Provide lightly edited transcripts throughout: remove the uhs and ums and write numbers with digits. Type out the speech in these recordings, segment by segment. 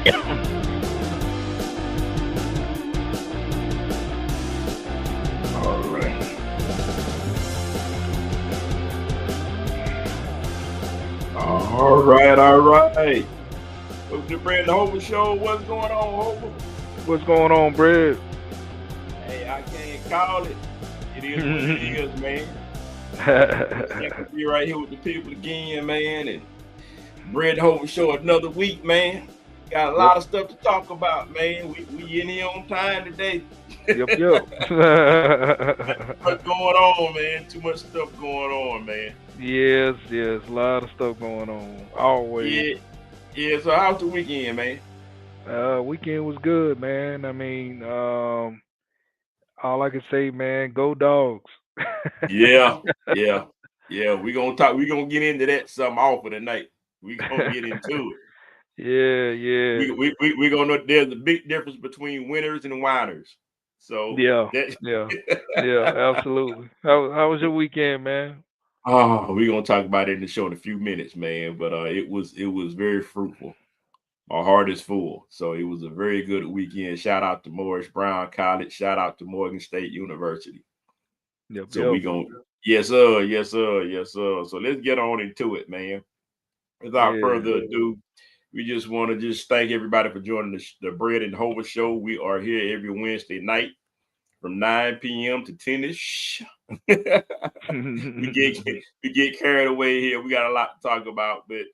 All right. All right. All right. Welcome to Brandon Hova Show. What's going on, Hova? What's going on, Brad? Hey, I can't call it. It is what it is, man. Happy to be right here with the people again, man. And Brandon Hova Show another week, man. Got a lot of stuff to talk about, man. We in here on time today. Yep. What's going on, man? Too much stuff going on, man. Yes. A lot of stuff going on. Always. Yeah. So how's the weekend, man? Weekend was good, man. I mean, all I can say, man, go dogs. Yeah. We gonna talk. We gonna get into that some often tonight. We gonna get into it. Yeah. We gonna know there's a big difference between winners and whiners. So Yeah, absolutely. How was your weekend, man? We're gonna talk about it in the show in a few minutes, man. But it was very fruitful. My heart is full. So it was a very good weekend. Shout out to Morris Brown College. Shout out to Morgan State University. Yep. We gonna yes sir. So let's get on into it, man. Without further ado, we just want to just thank everybody for joining the Bread and Hova Show. We are here every Wednesday night from 9 p.m. to 10ish. we get carried away here. We got a lot to talk about, but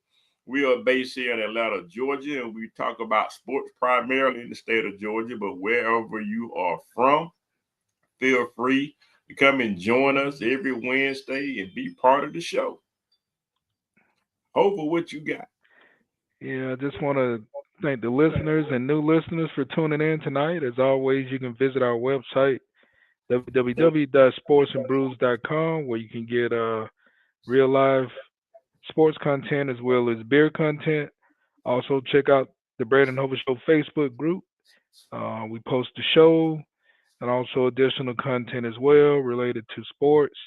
we are based here in Atlanta, Georgia, and we talk about sports primarily in the state of Georgia. But wherever you are from, feel free to come and join us every Wednesday and be part of the show. Hova, what you got? Yeah, I just want to thank the listeners and new listeners for tuning in tonight. As always, you can visit our website, www.sportsandbrews.com, where you can get real live sports content as well as beer content. Also, check out the Brandon Hova Show Facebook group. We post the show and also additional content as well related to sports.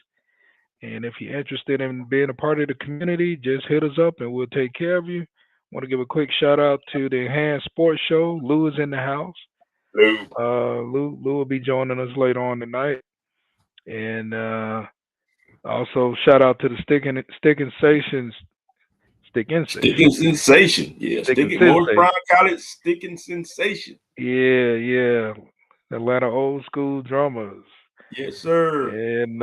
And if you're interested in being a part of the community, just hit us up and we'll take care of you. Want to give a quick shout out to the Enhanced Sports Show. Lou is in the house. Lou will be joining us later on tonight. And also shout out to the Stickin' Sensation. Stickin' Sensation. Yeah, Morris Brown College Stickin' Sensation. Yeah. Atlanta old school drummers. Yes, sir. And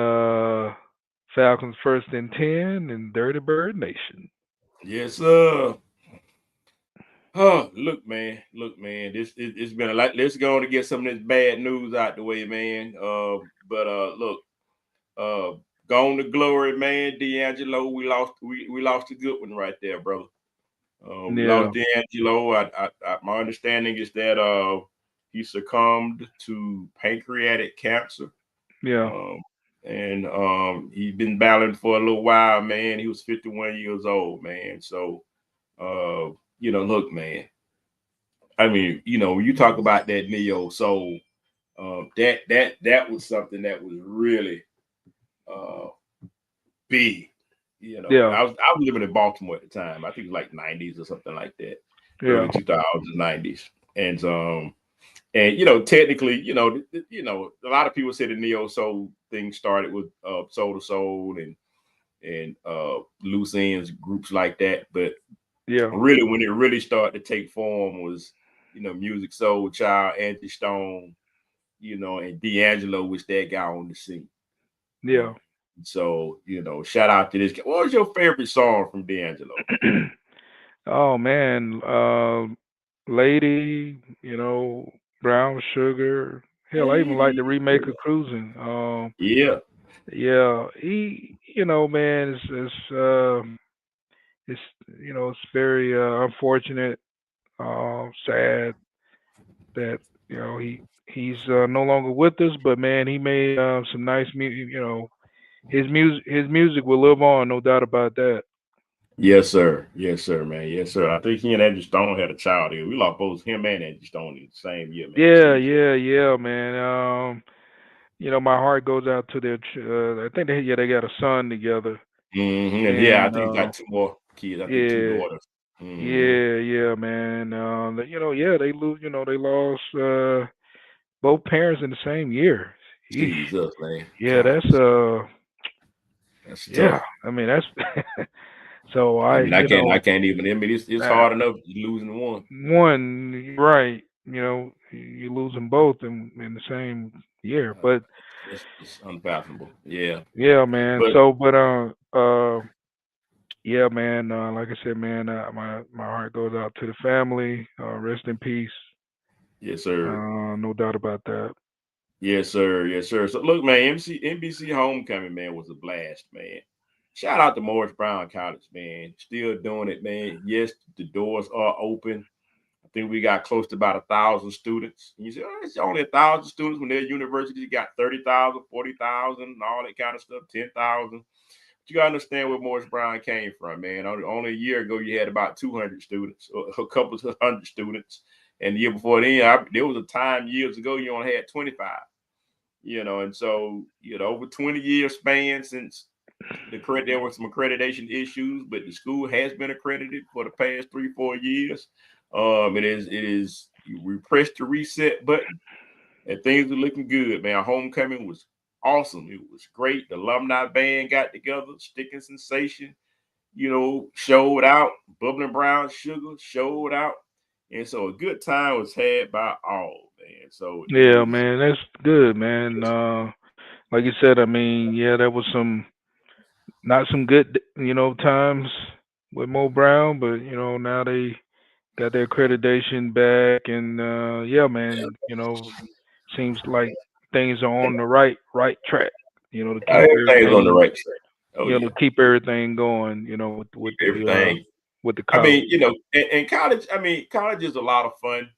Falcons First and 10 and Dirty Bird Nation. Yes, sir. Oh, look, man. It's been a lot. Let's go on to get some of this bad news out the way, man. Look, gone to glory, man. D'Angelo, we lost a good one right there, brother. We lost D'Angelo. My understanding is that he succumbed to pancreatic cancer. Yeah. He's been battling for a little while, man. He was 51 years old, man. So look, man. I mean, when you talk about that neo soul, that was something that was really big. I was living in Baltimore at the time. I think it was like 90s or something like that. Early 2000s, 90s. And technically, a lot of people say the neo soul thing started with Soul to Soul and loose ends groups like that. But really, when it really started to take form was, Music Soul Child, Angie Stone, and D'Angelo was that guy on the scene. Yeah. So, shout out to this guy. What was your favorite song from D'Angelo? Oh man, Lady, Brown Sugar. Hell, I even like the remake of Cruising. Yeah. He, man, it's very unfortunate, sad that he's no longer with us. But man, he made some nice music. His music will live on, no doubt about that. Yes, sir, man. Yes, sir. I think he and Angie Stone had a child here. We lost both him and Angie Stone in the same year, man. Yeah, man. My heart goes out to their. I think they got a son together. Mm-hmm. And I think he's got two more kids. I think two daughters. Mm. Yeah, man. Yeah, they lose. They lost both parents in the same year. Yeesh. Jesus, man. Yeah, God, that's yeah. tough. I mean, that's so I mean, I can't even. I mean, it's uh, hard enough losing one. one, you're right. You lose them both in the same year. Uh, But it's unfathomable. Yeah, yeah, man. but So, but yeah, man. Like I said, man, my heart goes out to the family. Rest in peace. yes, sir. No doubt about that. Yes, sir. Yes, sir. So look, man, NBC homecoming, man, was a blast, man. Shout out to Morris Brown College, man. Still doing it, man. Yes, the doors are open. I think we got close to about 1,000 students. And you say, oh, it's only 1,000 students when their university got 30,000, 40,000, and all that kind of stuff, 10,000. But you gotta understand where Morris Brown came from, man. Only a year ago, you had about 200 students, or a couple of hundred students. And the year before then, there was a time years ago you only had 25. And so over 20 years span since there were some accreditation issues, but the school has been accredited for the past 3-4 years. It is we pressed the reset button and things are looking good, man. Homecoming was awesome. It was great. The alumni band got together, Sticking Sensation, showed out. Bubbling Brown Sugar showed out. And so a good time was had by all, man. So it Yeah, was man. That's good, man. Like you said, I mean, yeah, there was not some good, times with Mo Brown, but now they got their accreditation back, and yeah, man, seems like things are on the right track. To keep everything's on the everything, right track. Oh yeah. to keep everything going. With Keep the everything. with the I college. mean, and college, college is a lot of fun.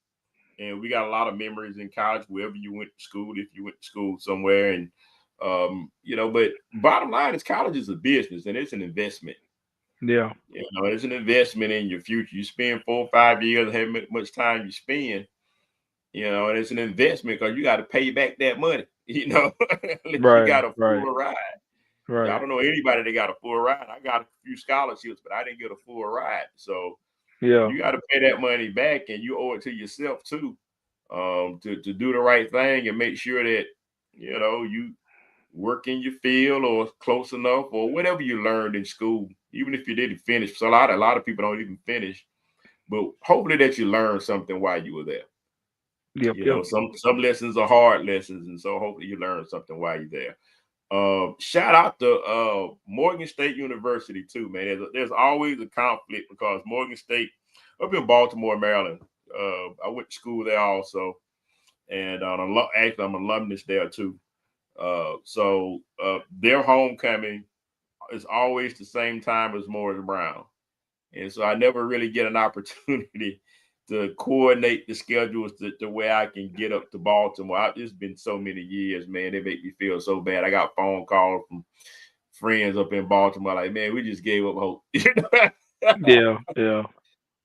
And we got a lot of memories in college, wherever you went to school, if you went to school somewhere. And, but bottom line is college is a business and it's an investment. Yeah, It's an investment in your future. You spend 4 or 5 years, however much time you spend, and it's an investment because you got to pay back that money, unless you right, got a right, full ride. I right. don't know anybody that got a full ride. I got a few scholarships, but I didn't get a full ride. So Yeah, you got to pay that money back and you owe it to yourself too, to do the right thing and make sure that, you work in your field or close enough or whatever you learned in school, even if you didn't finish. So a lot of people don't even finish, but hopefully that you learned something while you were there. yep, yep. Some lessons are hard lessons, and so hopefully you learn something while you're there. Shout out to Morgan State University too, man. There's always a conflict because Morgan State, up in Baltimore, Maryland. I went to school there also, and actually I'm alumnus there too. So their homecoming is always the same time as Morris Brown. And so I never really get an opportunity to coordinate the schedules to where I can get up to Baltimore. It's been so many years, man. They make me feel so bad. I got phone calls from friends up in Baltimore, like, man, we just gave up hope. Yeah, yeah.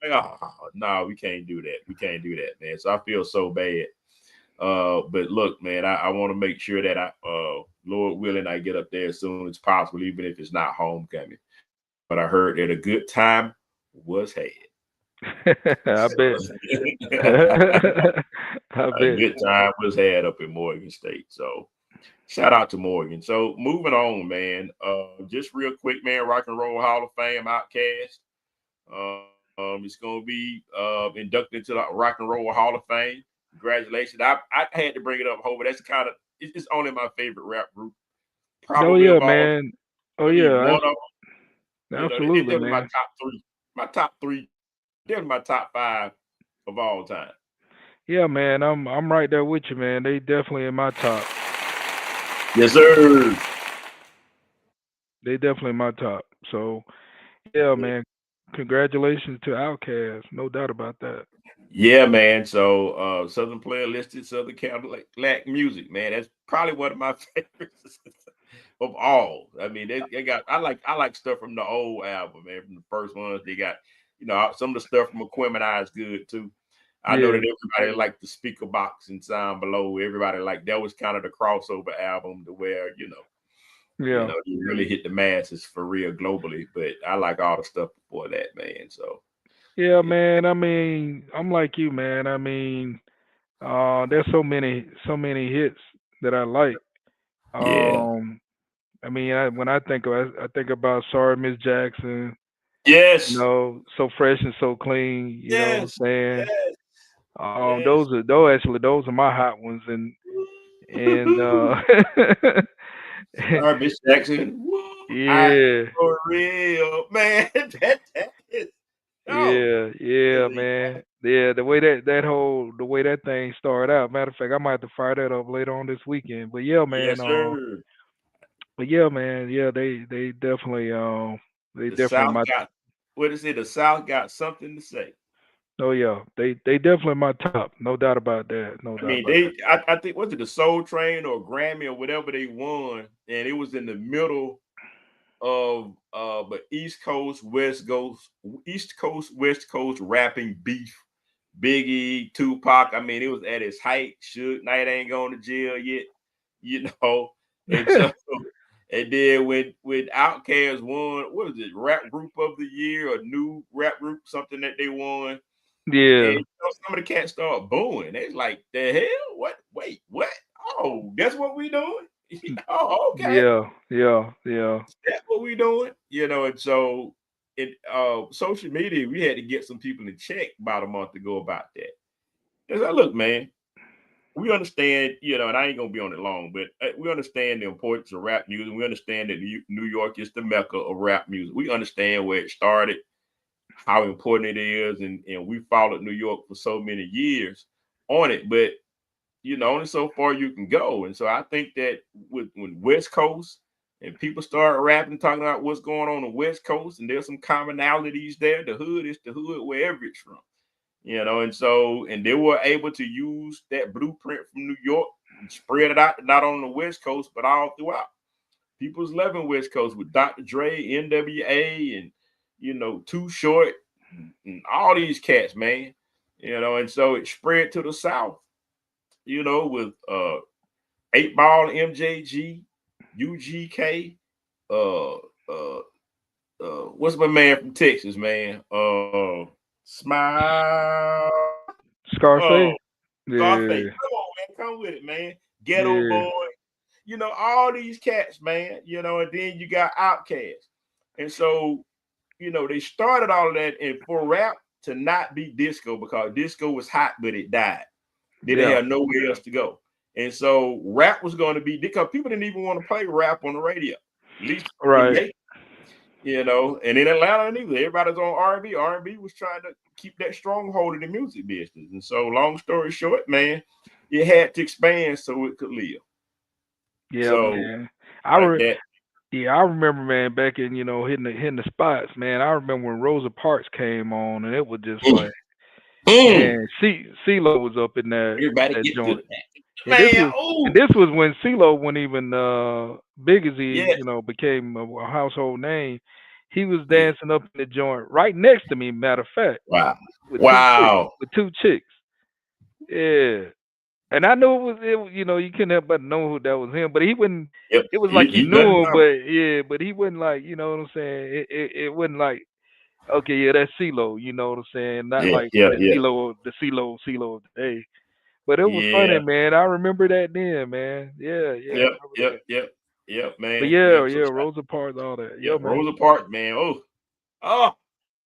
Like, oh, no, we can't do that. We can't do that, man. So I feel so bad. But look, man, I want to make sure that Lord willing, I get up there as soon as possible, even if it's not homecoming. But I heard that a good time was had. I So, bet. I a bet. good time was had up in Morgan State. So shout out to Morgan. So moving on, man. Just real quick, man. Rock and Roll Hall of Fame Outcast. It's gonna be inducted into the Rock and Roll Hall of Fame. Congratulations. I had to bring it up, Hova. That's it's only my favorite rap group, Oh probably yeah, of all. man. Oh I mean, yeah, one of them. absolutely, They're my man. top three. My top three. They're my top five of all time. Yeah, man. I'm right there with you, man. They definitely in my top. Yes, sir. They definitely in my top. So yeah, man. Congratulations to Outkast. No doubt about that. Yeah, man. So Southern Player listed Southern Cadillac music, man. That's probably one of my favorites of all. I mean, they got I like stuff from the old album, man, from the first ones. They got, some of the stuff from Aquemini is good too. I know Yeah, that everybody liked the speaker box and sound below. Everybody like that was kind of the crossover album to where, yeah. you really hit the masses for real globally. But I like all the stuff before that, man. So Yeah, man. I mean, I'm like you, man. I mean, there's so many hits that I like. Yeah. Um, I mean, when I think about Sorry Miss Jackson, Yes. So Fresh and So Clean, you know what I'm Yes. saying? Yes. Yes. Those are my hot ones, and Sorry, Miss Jackson. Woo, I yeah, for real, man. That is oh, that is yeah, a man, yeah. The way that thing started out. Matter of fact, I might have to fire that up later on this weekend. But yeah, man. yes, sir. But yeah, man. Yeah, they The definitely South my. got what is it? The South got something to say. Oh yeah, they definitely my top. No doubt about that. No I doubt mean, about that. I think was it the Soul Train or Grammy or whatever they won, and it was in the middle of but East Coast, West Coast rapping beef. Biggie, Tupac. I mean, it was at its height. Suge Knight ain't going to jail yet, you know. And so, and then when Outkast won, what was it, Rap Group of the Year or New Rap Group, something that they won, and Yeah, some of the cats start booing. It's like, the hell? What? Wait, what? Oh, that's what we doing? Oh, okay. yeah. That's what we doing, and so it social media, we had to get some people in check about a month ago about that. It's like, look, man, we understand, and I ain't gonna be on it long, but we understand the importance of rap music. We understand that New York is the mecca of rap music. We understand where it started, how important it is, and we followed New York for so many years on it. But only so far you can go. And so I think that when West Coast and people start rapping, talking about what's going on the West Coast, and there's some commonalities there. The hood is the hood wherever it's from, and so and they were able to use that blueprint from New York and spread it out not on the West Coast but all throughout. People's loving West Coast with Dr. Dre, NWA, and Too Short, and all these cats, man. And so it spread to the South, with 8 Ball, MJG, UGK, uh, what's my man from Texas, man? Smile. Oh, Scarface. Scarface. Yeah, Come on, man. Come with it, man. Ghetto yeah. Boy. All these cats, man. And then you got Outkast. And so, they started all of that and for rap to not be disco because disco was hot, but it died. They didn't Yeah. have nowhere else to go. And so rap was going to be because people didn't even want to play rap on the radio, at least in Right. Macon, and in Atlanta neither. Everybody's on R&B. R&B was trying to keep that stronghold in the music business. And so long story short, man, it had to expand so it could live. Yeah, So man. like that. I remember, man, back in hitting the spots, man. I remember when Rosa Parks came on, and it was just Mm, like, mm, man, CeeLo was up in everybody that get to joint, that. and this Man, was and oh, this was when CeeLo wasn't even big as he yes. became a household name. He was Yeah. dancing up in the joint right next to me. Matter of fact, Wow. with two chicks, Wow. with two chicks. Yeah. And I knew you couldn't help but know who that was him, but he wouldn't. Yep. It was like you You better knew him, know. but yeah, but he wouldn't like, you know what I'm saying. It wasn't like, okay, yeah, that's CeeLo, you know what I'm saying. Not Yeah, like yeah, the yeah. CeeLo of the day. But it was funny, Yeah. man. I remember that then, man. Yeah, I Yep, remember yep, that. yep, yep, But man. yeah, Yep. So Rosa Parks, all that. yeah, Yeah, man. Rosa Parks, man. Oh,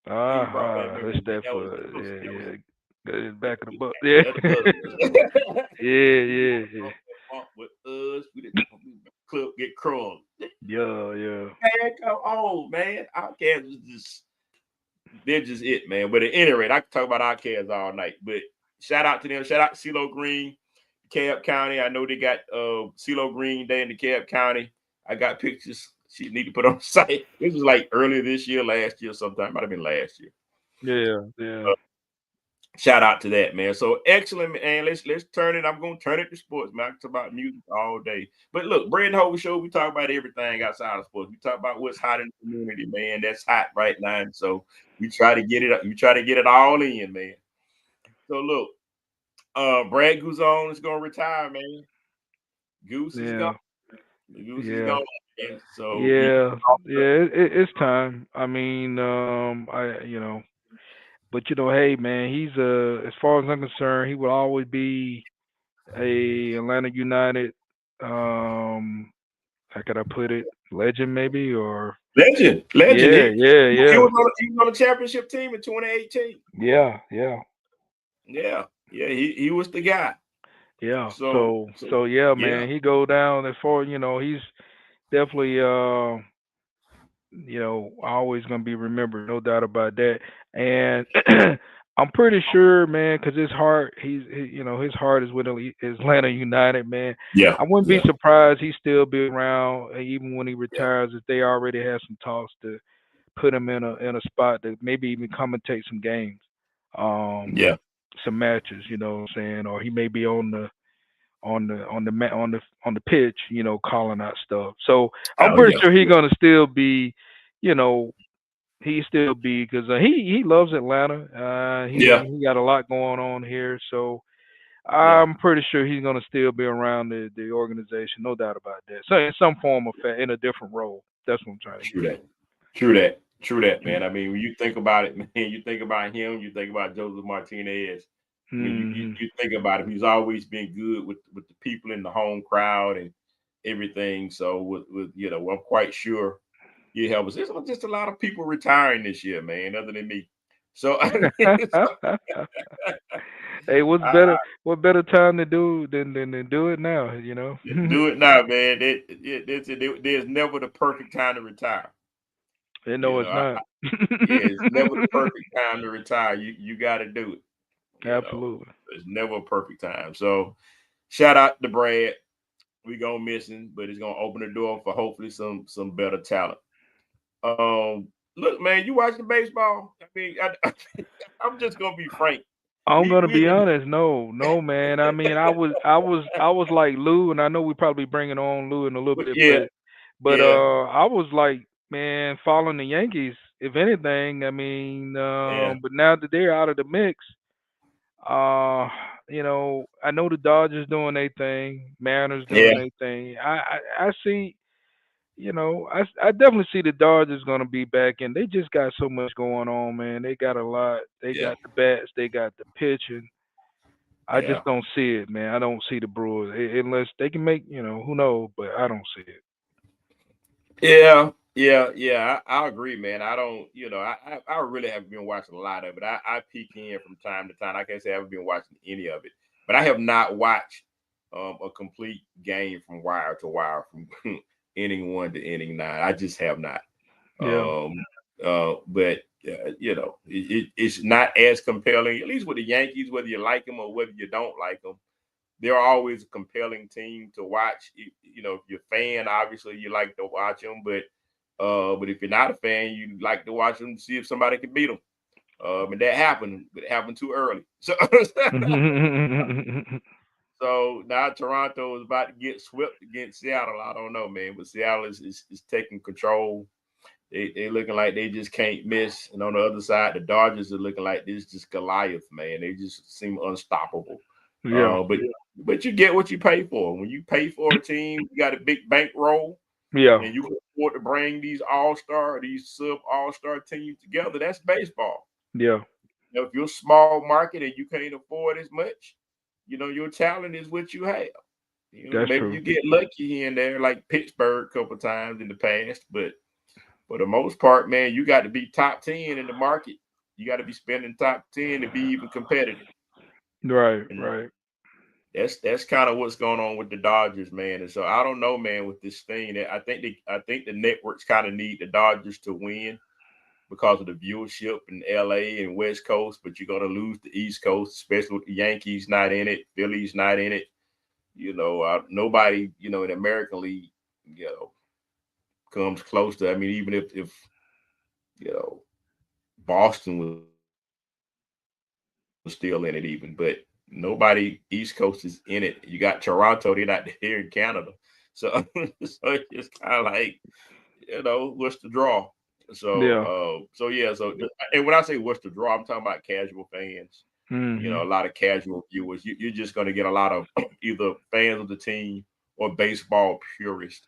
you brought that That's memory back. that for That was got his that back of the was book. Yeah, that was. yeah, yeah, Bump with us. We didn't club get crumbs. yeah. Man, come on, man. Outcast is just they're just it, man. But at any rate, I can talk about Outcast all night. But shout out to them. Shout out to CeeLo Green, Cab County. I know they got CeeLo Green Day in the Cab County. I got pictures she need to put on the site. This was like earlier this year, last year, sometime. Might have been last year. Yeah. Uh, Shout out to that, man. So excellent, man. Let's turn it. I'm gonna turn it to sports, man. I can talk about music all day. But look, Brandon Hova Show, we talk about everything outside of sports. We talk about what's hot in the community, man. That's hot right now. And so we try to get it, all in, man. So look, Brad Guzon is gonna retire, man. Goose is gone. Yeah. Goose is Yeah. gone. Man. So he Yeah. Yeah. It's time. I mean, I But hey, man, he's as far as I'm concerned, he will always be a Atlanta United. How could I put it? Legend, maybe, or Legend. yeah, yeah, He yeah, was on the championship team in 2018. yeah, yeah, Yeah. He was the guy. yeah. So So yeah, yeah, man, he go down as far. He's definitely always gonna be remembered, no doubt about that. And I'm pretty sure, man, because his heart, his heart is with Atlanta United, man. yeah, I wouldn't be yeah, surprised he still be around, even when he yeah, retires, if they already have some talks to put him in a spot to maybe even commentate some games, um, yeah. some matches. You know what I'm saying? Or he may be on the pitch, calling out stuff. So I'm Oh pretty yeah, sure he's gonna still be, you know, he still be because he loves Atlanta. yeah, He got a lot going on here, so yeah. I'm pretty sure he's gonna still be around the organization, no doubt about that. So in some form of in a different role. That's what I'm trying to True get that. True that, man. I mean, when you think about it, man, you think about him, you think about Joseph Martinez. at. I mean, Hmm. you think about him. He's always been good with the people in the home crowd and everything. So with I'm quite sure you help us. There's just a lot of people retiring this year, man, other than me. So I mean, Hey, what's I, better? What better time to do than do it now? do it now, man. There's never the perfect time to retire. No, You it's know, not. yeah, it's never the perfect time to retire. You got to do it. Absolutely. It's never a perfect time. So shout out to Brad. We gonna miss him, but it's gonna open the door for hopefully some better talent. Look, man, you watching baseball? I mean, I'm just gonna be frank. I'm We gonna we be honest. No, no, man. I mean, I was like Lou, and I know we probably bringing on Lou in a little bit, yeah, but yeah, I was like, man, following the Yankees. If anything, I mean, yeah, but now that they're out of the mix, I know the Dodgers doing their thing, Mariners doing yeah, their thing. I see. I definitely see the Dodgers gonna be back, and they just got so much going on, man. They got a lot. They yeah, got the bats, they got the pitching. I yeah. just don't see it, man. I don't see the Brewers unless they can make, who knows, but I don't see it. Yeah. I agree, man. I don't, I really haven't been watching a lot of it. I peek in from time to time. I can't say I haven't been watching any of it, but I have not watched a complete game from wire to wire, from inning one to inning nine. I just have not. Yeah, Um, but it's not as compelling, at least with the Yankees, whether you like them or whether you don't like them. They're always a compelling team to watch. If you're a fan, obviously you like to watch them, but if you're not a fan, you like to watch them to see if somebody can beat them. And that happened, but it happened too early. So, so now Toronto is about to get swept against Seattle. I don't know, man, but Seattle is taking control. They looking like they just can't miss. And on the other side, the Dodgers are looking like this just Goliath, man. They just seem unstoppable. yeah, But you get what you pay for. When you pay for a team, you got a big bankroll, yeah, and you can afford to bring these sub all star teams together. That's baseball. yeah. If you're a small market and you can't afford as much, your talent is what you have. That's Maybe true. you get lucky here and there, like Pittsburgh a couple times in the past, but for the most part, man, you got to be top 10 in the market. You got to be spending top 10 to be even competitive. Right, And right. that's kind of what's going on with the Dodgers, man. And so I don't know, man, with this thing. I think the networks kind of need the Dodgers to win because of the viewership in LA and West Coast, but you're gonna lose the East Coast, especially with the Yankees not in it, Phillies not in it. Nobody, in the American League, comes close to. I mean, even if you know Boston was still in it, even, but nobody East Coast is in it. You got Toronto; they're not here in Canada, so so it's just kind of like, what's the draw? Yeah. So yeah. And when I say what's the draw, I'm talking about casual fans. A Mhm. lot of casual viewers. You're just going to get a lot of either fans of the team or baseball purists,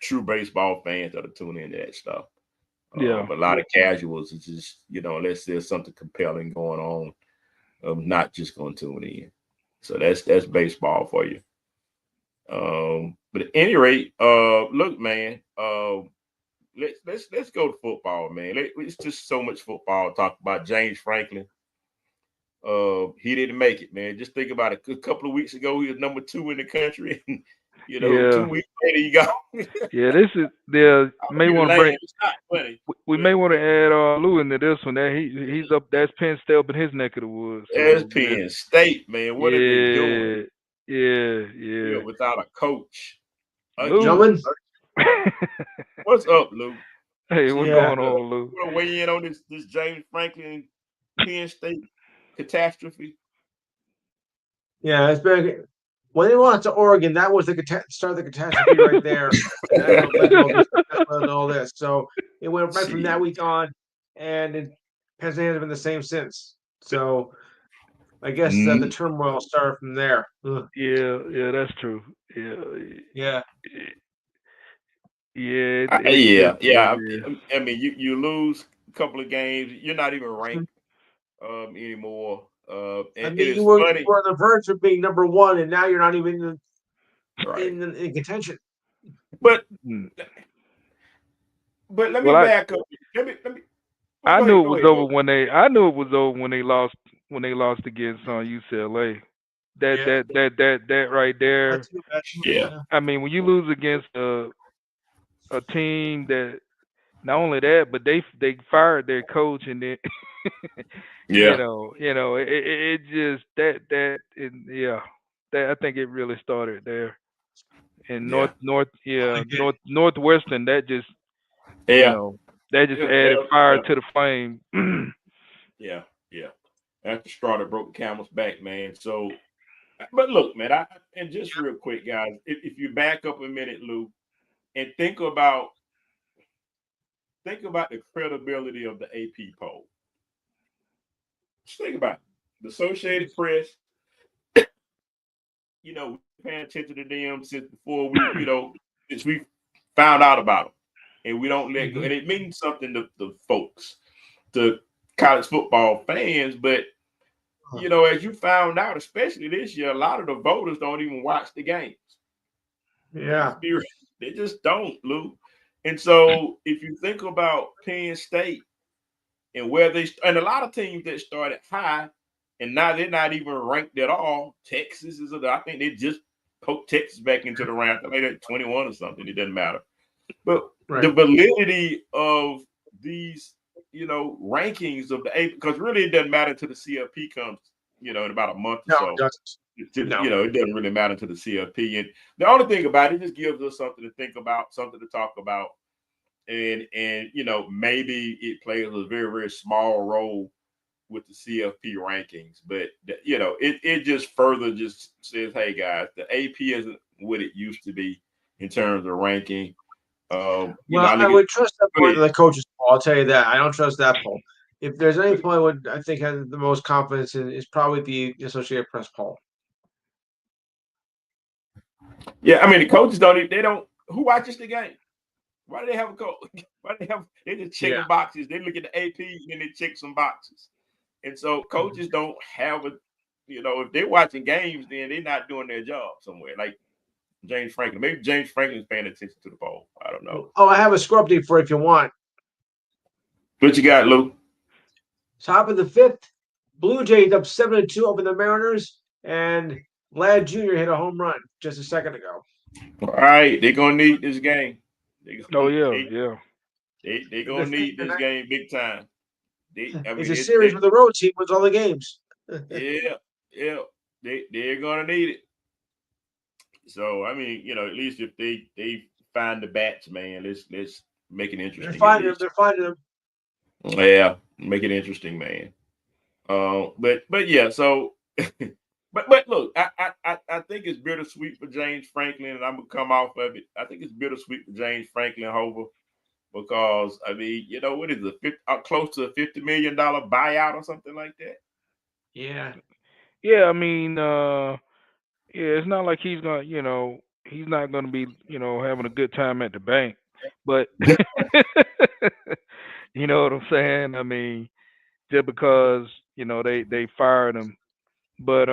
true baseball fans that are tuning into that stuff. Yeah. But a lot of casuals, it's just unless there's something compelling going on, not just going to tune in. So that's baseball for you. But at any rate, look, man, let's go to football, man. It's just so much football. Talk about James Franklin. He didn't make it, man. Just think about it. A couple of weeks ago, he was number 2 in the country, and Yeah. 2 weeks later, he got. Yeah. This is the I'll may be the want to bring. lame. It's not funny, We but may want to add Lou into this one. That he's up. That's Penn State up in his neck of the woods. as So yeah. Penn State, man, what are they doing? Yeah. Yeah. Yeah. Without a coach Lou. again. Gentlemen, What's up, Lou? Hey, what's yeah, going on, Lou? Want to weigh in on this James Franklin Penn State catastrophe? yeah, it's been when they went to Oregon. That was the start of the catastrophe right there. That led to all this. So it went right from that week on, and Penn State has been the same since. So I guess the turmoil started from there. Ugh. Yeah. Yeah. That's true. Yeah. Yeah, Yeah. Yeah, Yeah. yeah. I mean, you lose a couple of games. You're not even ranked anymore. I And it mean, is you funny, were on the verge of being number 1, and now you're not even right? in contention. But Hmm. let me Well, back up. Let me. Oh, I go knew ahead. it Go was ahead, over Lou. when they. I knew it was over when they lost against UCLA. That Yeah, that that that that right there. that's Yeah, yeah. I mean, when you lose against a team that not only that, but they fired their coach and then yeah, it just yeah, that I think it really started there. And yeah, Probably did. Northwestern you yeah, know that just yeah, added yeah, fire yeah, to the flame. yeah, yeah. That's the straw that broke the camel's back, man. So, but look, man, and just real quick, guys, if you back up a minute, Lou, and think about the credibility of the AP poll. Just think about it. The Associated Press. We're paying attention to them since before since we found out about them, and we don't let go. Mhm. And it means something to folks, to college football fans. But as you found out, especially this year, a lot of the voters don't even watch the games. Yeah, They just don't, Lou. And so, if you think about Penn State and and a lot of teams that started high and now they're not even ranked at all. Texas I think they just poked Texas back into the round. Like at 21 or something. It doesn't matter. But the right. validity of these, rankings of the A, because really it doesn't matter until the CFP comes, in about a month or No, it so. doesn't. No. It doesn't really matter to the CFP. And the only thing about it just gives us something to think about, something to talk about. And maybe it plays a very, very small role with the CFP rankings, but it just further just says, hey guys, the AP isn't what it used to be in terms of ranking. Well, I I look at would trust that go more ahead. than the coaches poll. I'll tell you that. I don't trust that poll. If there's any poll I think has the most confidence in is probably the Associated Press poll. Yeah, I mean the coaches they don't who watches the game? Why do they have a coach? Why do they just Yeah. checking boxes? They look at the AP and then they check some boxes. And so coaches don't have if they're watching games, then they're not doing their job somewhere. Like James Franklin. Maybe James Franklin's paying attention to the poll. I don't know. Oh, I have a score update for you if you want. What you got, Lou? Top of the 5th, Blue Jays up 7-2 over the Mariners, and Vlad Jr. hit a home run just a second ago. All right, they're gonna need this game. They Oh gonna yeah, they, yeah. they gonna need this game big time. I It's mean, a series where the road team wins all the games. yeah, yeah, they're gonna need it. So I mean, at least if they find the bats, man, let's make it interesting at least. They're finding them. Yeah, make it interesting, man. But yeah, so but look, I think it's bittersweet for James Franklin, and I'm gonna come off of it. I think it's bittersweet for James Franklin Hova because I mean, what is it, close to a $50 million buyout or something like that. Yeah. Yeah, I mean, yeah, it's not like he's not gonna be, having a good time at the bank. But You know what I'm saying? I mean, just because they fired him, but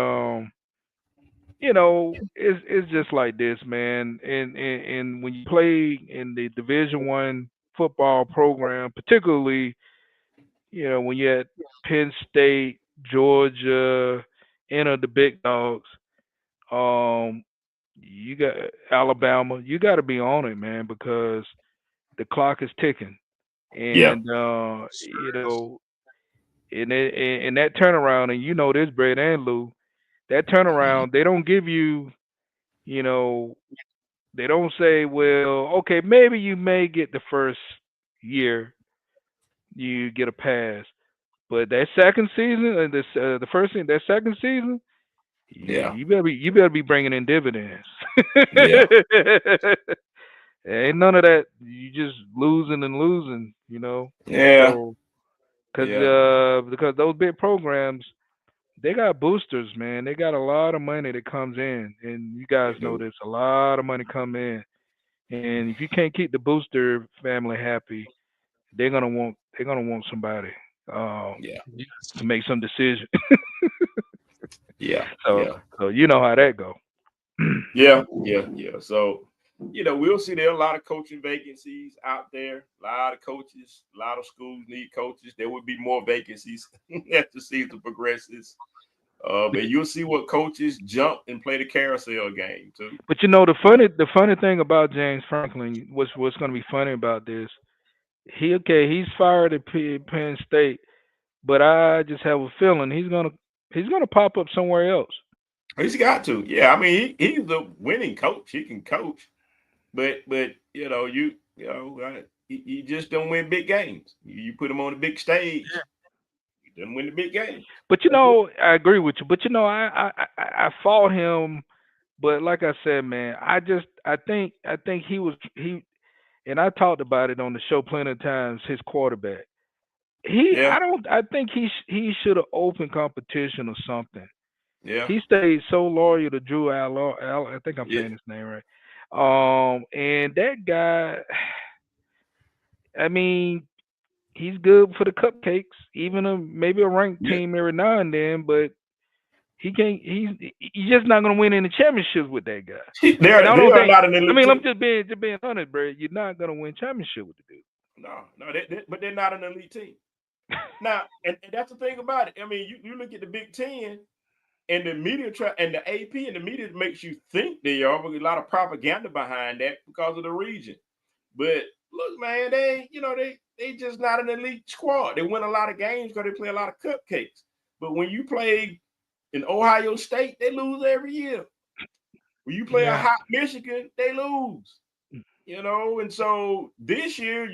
it's just like this, man. And when you play in the Division 1 football program, particularly, when you're at Penn State, Georgia, the big dogs, um, you got Alabama, you got to be on it, man, because the clock is ticking, Yeah. and in that turnaround, and this, Brett and Lou, that turnaround, they don't give you, you know, they don't say, well, okay, maybe you may get the first year, you get a pass, but that second season, and the first thing, that second season, Yeah. you better be bringing in dividends. Yeah. Ain't none of that. You just losing and losing, Yeah. So, Yeah. because those big programs, they got boosters, man. They got a lot of money that comes in, and you guys They know do. there's a lot of money come in. And if you can't keep the booster family happy, they're gonna want somebody Yeah. to make some decision. Yeah. so Yeah. so you know how that go. Yeah. Yeah. Yeah. So, we'll see there are a lot of coaching vacancies out there. A lot of coaches, a lot of schools need coaches. There will be more vacancies as the season progresses. And you'll see what coaches jump and play the carousel game too. But the funny thing about James Franklin, what's gonna be funny about this? He's fired at Penn State, but I just have a feeling he's gonna pop up somewhere else. He's got to. Yeah. I mean, he's a winning coach. He can coach, but he just don't win big games. You put him on the big stage, he doesn't win the big game. But That's it. I agree with you. But I fought him. But like I said, man, I think he and I talked about it on the show plenty of times. His quarterback. Yeah. I think he should have opened competition or something. Yeah. He stayed so loyal to Drew Al, I think I'm Yeah. saying his name right. And that guy, I mean, he's good for the cupcakes, even maybe a ranked Yeah. team every now and then, but he can't. He's just not gonna win any championships with that guy. And I They don't are think. not an I elite mean, I'm team. just being honest, bro. You're not gonna win championship with the dude. No, but they're not an elite team. Now, and that's the thing about it. I mean, you look at the Big Ten and the media and the AP and the media makes you think they are, but a lot of propaganda behind that because of the region. But look, man, they just not an elite squad. They win a lot of games because they play a lot of cupcakes. But when you play in Ohio State, they lose every year. When you play a Yeah. hot Michigan, they lose. And so this year,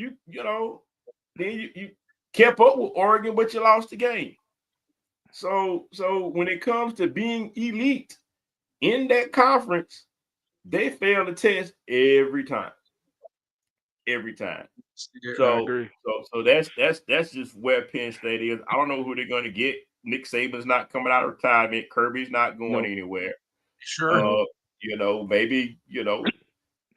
then you kept up with Oregon, but you lost the game. So when it comes to being elite in that conference, they fail the test every time. Every time. I So agree. that's just where Penn State is. I don't know who they're going to get. Nick Saban's not coming out of retirement. Kirby's not going No, anywhere. Sure. Uh, no. maybe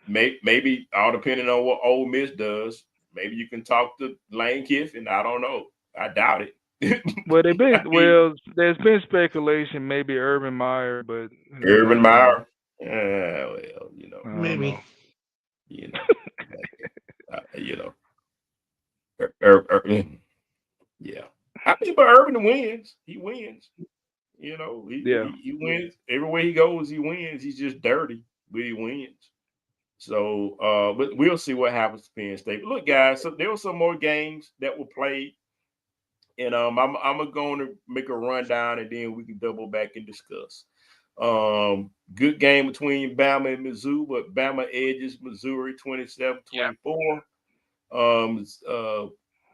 maybe all depending on what Ole Miss does. Maybe you can talk to Lane Kiffin. I don't know. I doubt it. Well, I mean, there's been speculation maybe Urban Meyer, but Urban I don't know. Meyer. Well, I don't Maybe. know. you know, you know, yeah. I mean, but Urban wins. He wins. Yeah. He wins everywhere he goes. He wins. He's just dirty, but he wins. So, but we'll see what happens to Penn State. But look, guys, so there were some more games that were played, and I'm going to make a rundown, and then we can double back and discuss. Good game between Bama and Mizzou, but Bama edges Missouri 27-24. It's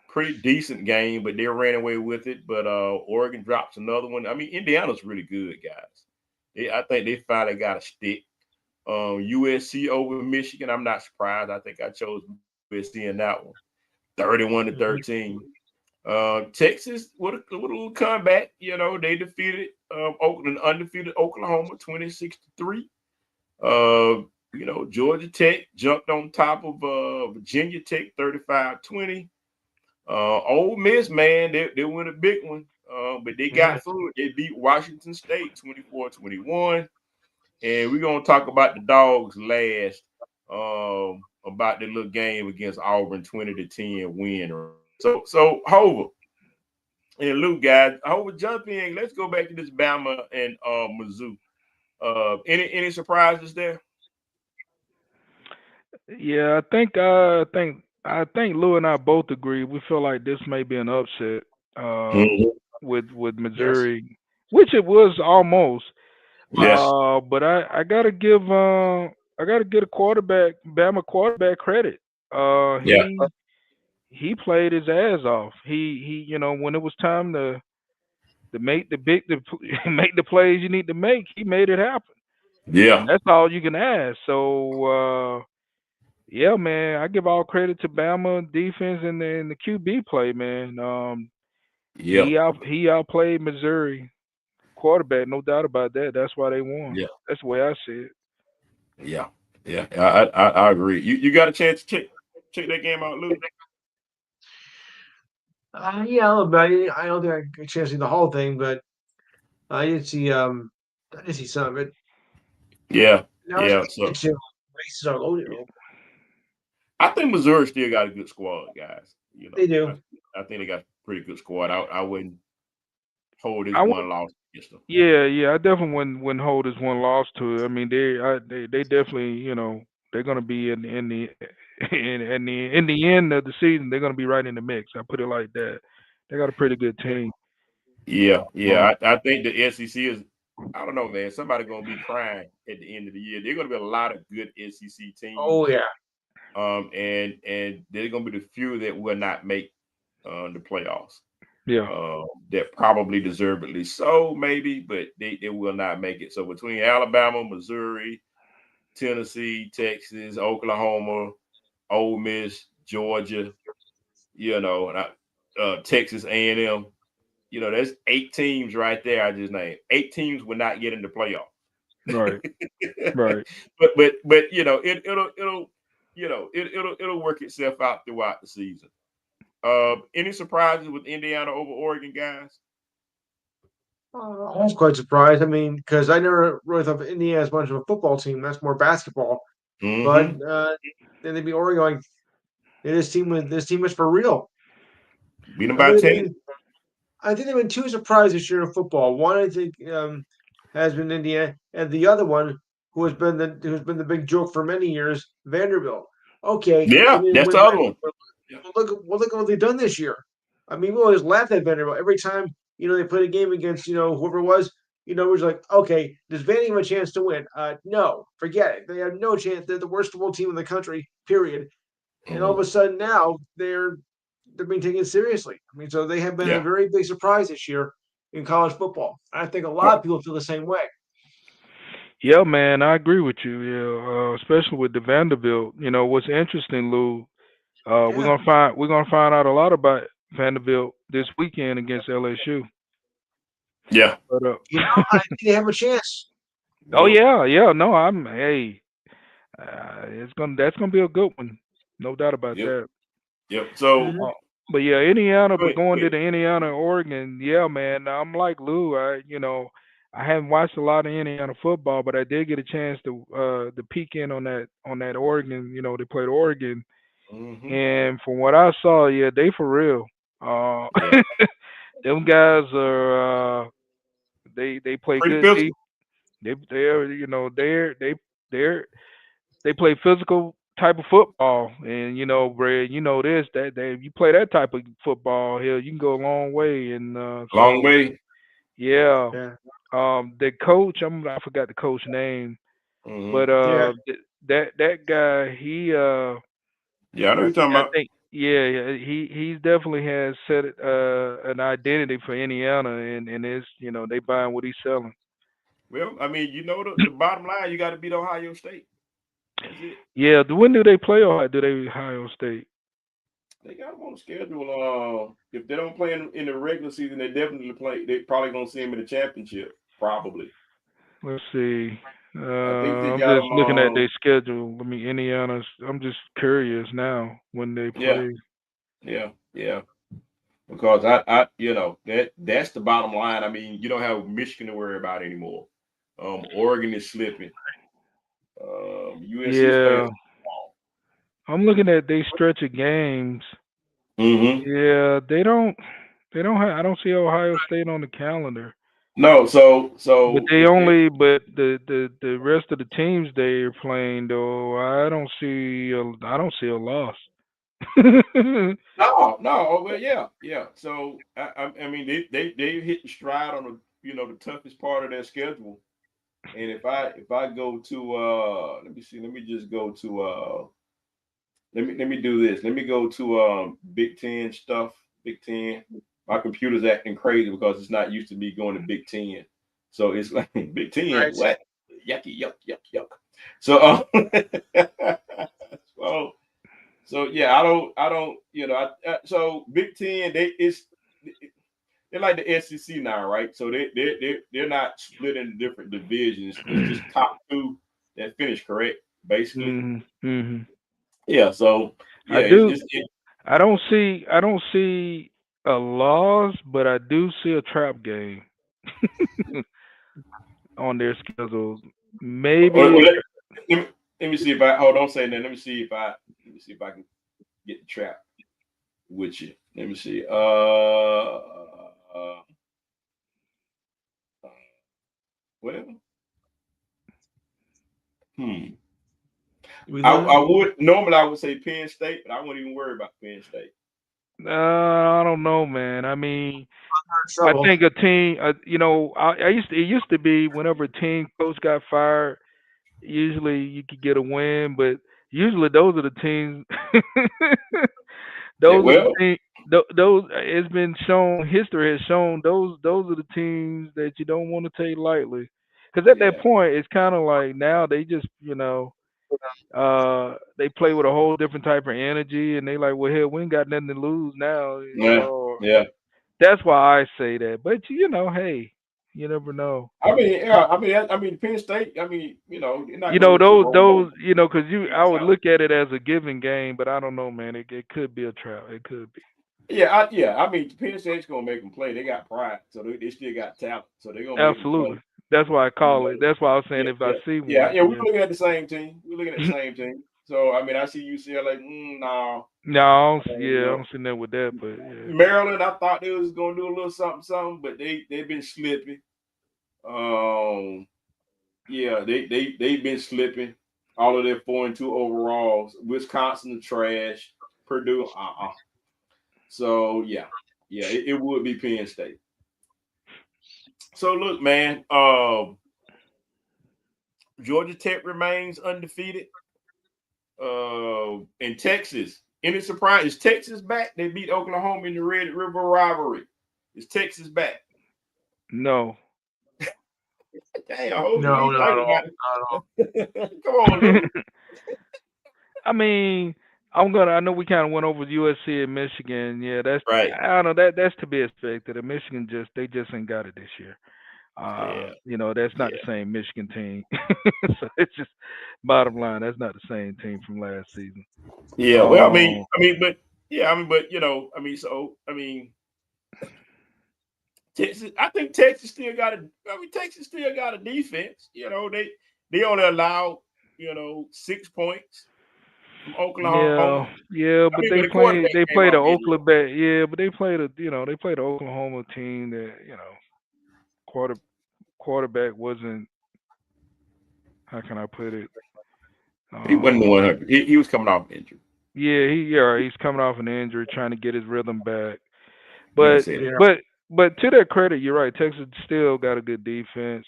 pretty decent game, but they ran away with it. But Oregon drops another one. I mean, Indiana's really good, guys. I think they finally got a stick. USC over Michigan. I'm not surprised. I think I chose USC in that one. 31-13. Texas with a little comeback. They defeated Oakland, undefeated Oklahoma 26-3. Georgia Tech jumped on top of Virginia Tech 35-20. Ole Miss, man, they win a big one. But they Yeah. got through it. They beat Washington State 24-21. And we're gonna talk about the dogs last, about the little game against Auburn, 20-10 win. So Hova and Luke, guys, Hova, jump in. Let's go back to this Bama and Mizzou. Any surprises there? Yeah, I think Lou and I both agree. We feel like this may be an upset uh, Mhm. with Yes. Missouri, which it was almost. Yes. But I gotta give a quarterback, Bama quarterback credit. Uh, Yeah, he he played his ass off. He when it was time to make make the plays you need to make, he made it happen, yeah, and that's all you can ask. So yeah, man, I give all credit to Bama defense and the QB play, man. yeah, He outplayed Missouri quarterback, no doubt about that. That's why they won. yeah, That's the way I see it. yeah, yeah. I agree. You got a chance to check that game out, Luke? Yeah, a little bit. I don't think I get a chance to see the whole thing, but I did see some of it. Yeah, Now it's yeah. So interesting. Races are loaded. I think Missouri still got a good squad, guys. They do. I think they got a pretty good squad. I wouldn't hold this I would, one loss against them. yeah, I definitely wouldn't hold this one loss to it. I mean, they definitely, they're gonna be in the in the end of the season, they're gonna be right in the mix. I put it like that. They got a pretty good Yeah. team. Yeah, Um, yeah. I think the SEC is. I don't know, man. Somebody gonna be crying at the end of the year. There's gonna be a lot of good SEC Oh teams. yeah. And there's gonna be the few that will not make the playoffs. yeah, That probably deservedly so, maybe, but they will not make it. So between Alabama, Missouri, Tennessee, Texas, Oklahoma, Ole Miss, Georgia, and Texas A&M, there's 8 teams right there. I just named 8 teams will not get in the playoff. right, right. but it'll work itself out throughout the season. Any surprises with Indiana over Oregon, guys? I was quite surprised. I mean, because I never really thought of Indiana as much of a football team. That's more basketball. But Mm-hmm. then they beat Oregon. Like, this team is for real. Beat them I by think 10. they've been two surprises this year in football. One I think has been Indiana, and the other one who's been the big joke for many years, Vanderbilt. Okay, they Yeah, didn't that's win the other one. but Yeah. look at what they've done this year. I mean, we always laughed at Vanderbilt every time they played a game against whoever it was. It was like, okay, does Vandy have a chance to win? No, forget it. They have no chance. They're the worst football team in the country. Period. And all of Mhm. a sudden now they're being taken seriously. I mean, so they have been a Yeah. very big surprise this year in college football. I think a lot Oh, of people feel the same way. Yeah, man, I agree with you. Yeah, especially with the Vanderbilt. What's interesting, Lou? Yeah. We're gonna find out a lot about Vanderbilt this weekend against LSU. yeah. But I think they have a chance. oh Yep. yeah, no, it's gonna that's gonna be a good one, no doubt about Yep. that. Yep. So Hmm. Uh, but yeah, Indiana, go but ahead. Go going to ahead. the Indiana, Oregon, yeah, man, I'm like Lou. I haven't watched a lot of Indiana football, but I did get a chance to peek in on that Oregon. They played Oregon, Mm-hmm. and from what I saw, yeah, they for real. Yeah. Them guys are they play Pretty good deep. physical. They're they're they play physical type of football, and Brad, this that if you play that type of football here, you can go a long way. And Long way. yeah, Yeah. the coach, I forgot the coach name, Mm-hmm. but Yeah. that guy, he Yeah, I know what you're talking I about. think yeah, he definitely has set an identity for Indiana, and it's they buying what he's selling. Well, I mean, the bottom line, you got to beat Ohio State. That's it. Yeah, when do they play or do they Ohio State? They got them on the schedule. If they don't play in the regular season, they definitely play. They probably gonna see them in the championship. Probably. Let's see. I think they I'm got just them. looking at their schedule. I mean, Indiana's. I'm just curious now when they Yeah, play. yeah, yeah. because I that's the bottom line. I mean, you don't have Michigan to worry about anymore. Oregon is slipping. USC is playing Yeah, I'm looking at they stretch of games. Mm-hmm. Yeah, they don't have. I don't see Ohio State on the calendar. No, But they only, but the rest of the teams they are playing though, I don't see a loss. no, well, yeah. So I mean, they hit the stride on the toughest part of their schedule. And if I go to let me see, let me just go to let me do this. Let me go to Big Ten stuff. Big Ten. My computer's acting crazy because it's not used to me going to Big Ten. So it's like Big Ten, Right. what? Yucky, yuck. So so so yeah, I don't so Big Ten they're like the SEC now, right? So they're not split into different divisions. It's just top two that finish, correct? Basically, hmm yeah. So I yeah, do. it I don't see a loss, but I do see a trap game on their schedule. or Maybe let me see if I hold on. Say that. Let me see if I can get the trap with you. Let me see. Well, hmm. We I learn. would normally I would say Penn State, but I wouldn't even worry about Penn State. I don't know, man. I mean, We're in I trouble. think a team, it used to be whenever a team coach got fired, usually you could get a win, but usually those are the teams. Yeah, those are the well, teams. Those it's been shown. History has shown those are the teams that you don't want to take lightly. Because at that yeah, point, it's kind of like now they just they play with a whole different type of energy, and they like, well, hell, we ain't got nothing to lose now. yeah, yeah. That's why I say that. But hey, you never know. I mean, yeah, I mean, Penn State. I mean, they're not You going know to win the those Rose Bowl. those because I would So, look at it as a given game, but I don't know, man. It could be a trap. It could be. yeah. I mean, Penn State's going to make them play. They got pride, so they still got talent, so they're going to make them play. Absolutely. That's why I You call know, it. That's why I was saying yeah, if I yeah, see yeah, one, yeah. We're yeah. looking at the same team. We're looking at the same team. So I mean, I see UCLA. No, No, I don't, you yeah, I know, don't see that with that, but yeah. Maryland. I thought they was going to do a little something, but they've been slipping. Um, yeah, they've been slipping. All of their 4-2 overalls. Wisconsin trash. Purdue, So yeah, it would be Penn State. So look, man, Georgia Tech remains undefeated. In Texas, any surprise? Is Texas back? They beat Oklahoma in the Red River rivalry. Is Texas back? No. Damn, I hope you No, ain't not at thinking all. about Not at all. it. Come on, Lou. I mean, I know we kind of went over USC and Michigan. Yeah, Right. I don't know that's to be expected. And Michigan they just ain't got it this year. Yeah. That's not the Yeah. same Michigan team. So it's just bottom line, that's not the same team from last season. Yeah. Well, Um, but yeah, but so Texas. I think Texas still got a. I mean, Texas still got a defense. They only allow 6 points from Oklahoma. yeah, I but mean, but the quarterback they came played the out getting it. Oklahoma. Yeah, but they played the Oklahoma team that quarter quarterback wasn't. How can I put it? He wasn't the Um, 100. He was coming off injury. yeah, he's coming off an injury, trying to get his rhythm back. You ain't But say that. Yeah. to their credit, you're right. Texas still got a good defense.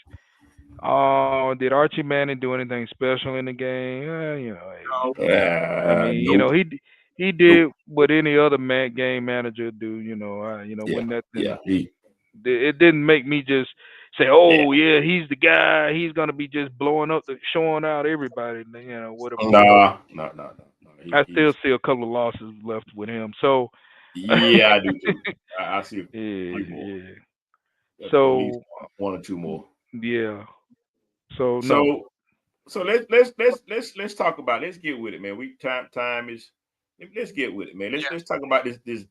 Did Archie Manning do anything special in the game? Hey, No. I mean, Nope. he Nope. did what any other game manager do. Yeah. When Yeah. nothing, it didn't make me just say, Yeah. "Oh yeah, he's the guy. He's gonna be just blowing up, showing out everybody." Whatever. No. I still He's see a couple of losses left with him. So, yeah, I do too. I see a yeah, few more. yeah. At least So, one or two more. yeah. So no. So let's talk about. Let's get with it, man. Time is. Let's get with it, man. Let's talk about this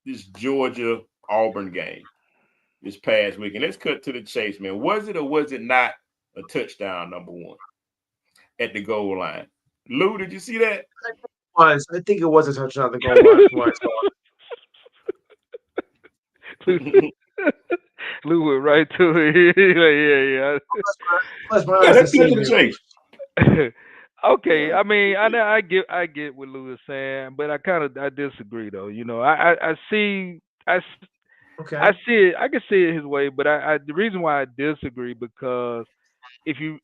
this Georgia Auburn game this past weekend. Let's cut to the chase, man. Was it or was it not a touchdown, number one, at the goal line? Lou, did you see that? I think it was a touchdown at the goal line from what I saw. Lou went right to it. Yeah. Plus, my eyes Let's to cut see to the it. chase. Okay, I mean, I get what Lou is saying, but I disagree though. I see Okay. I see it. I can see it his way, but the reason why I disagree because if you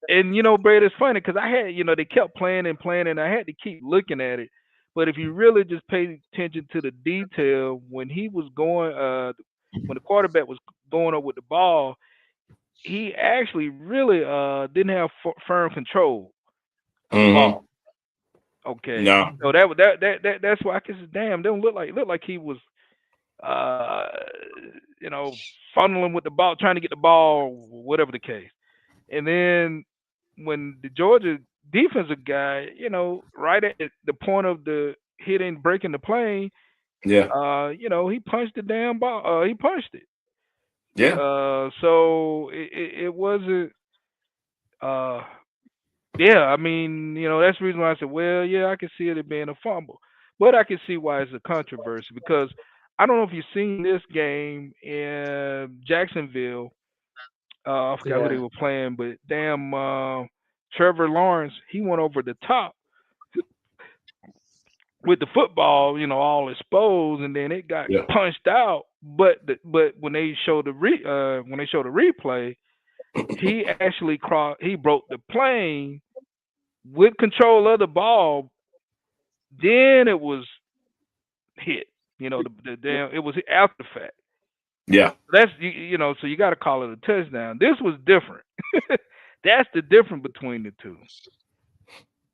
and Brad, it's funny because I had they kept playing and playing, and I had to keep looking at it. But if you really just pay attention to the detail when he was going, when the quarterback was going up with the ball, he actually really didn't have firm control of the Mm-hmm. ball. Okay, No. so that's why I can say, damn, they don't look like he was uh you know funneling with the ball, trying to get the ball, whatever the case. And then when the Georgia defensive guy, right at the point of the hitting breaking the plane, Yeah. he punched the damn ball. He punched it. Yeah. So it wasn't. Uh, yeah, I mean, that's the reason why I said, well, yeah, I can see it being a fumble, but I can see why it's a controversy because I don't know if you've seen this game in Jacksonville. I forgot who they Yeah. were playing, but damn, Trevor Lawrence, he went over the top with the football, all exposed, and then it got Yeah. punched out. But when they showed the replay, he actually he broke the plane with control of the ball. Then it was hit. The damn it was after the fact. Yeah. That's so you got to call it a touchdown. This was different. That's the difference between the two.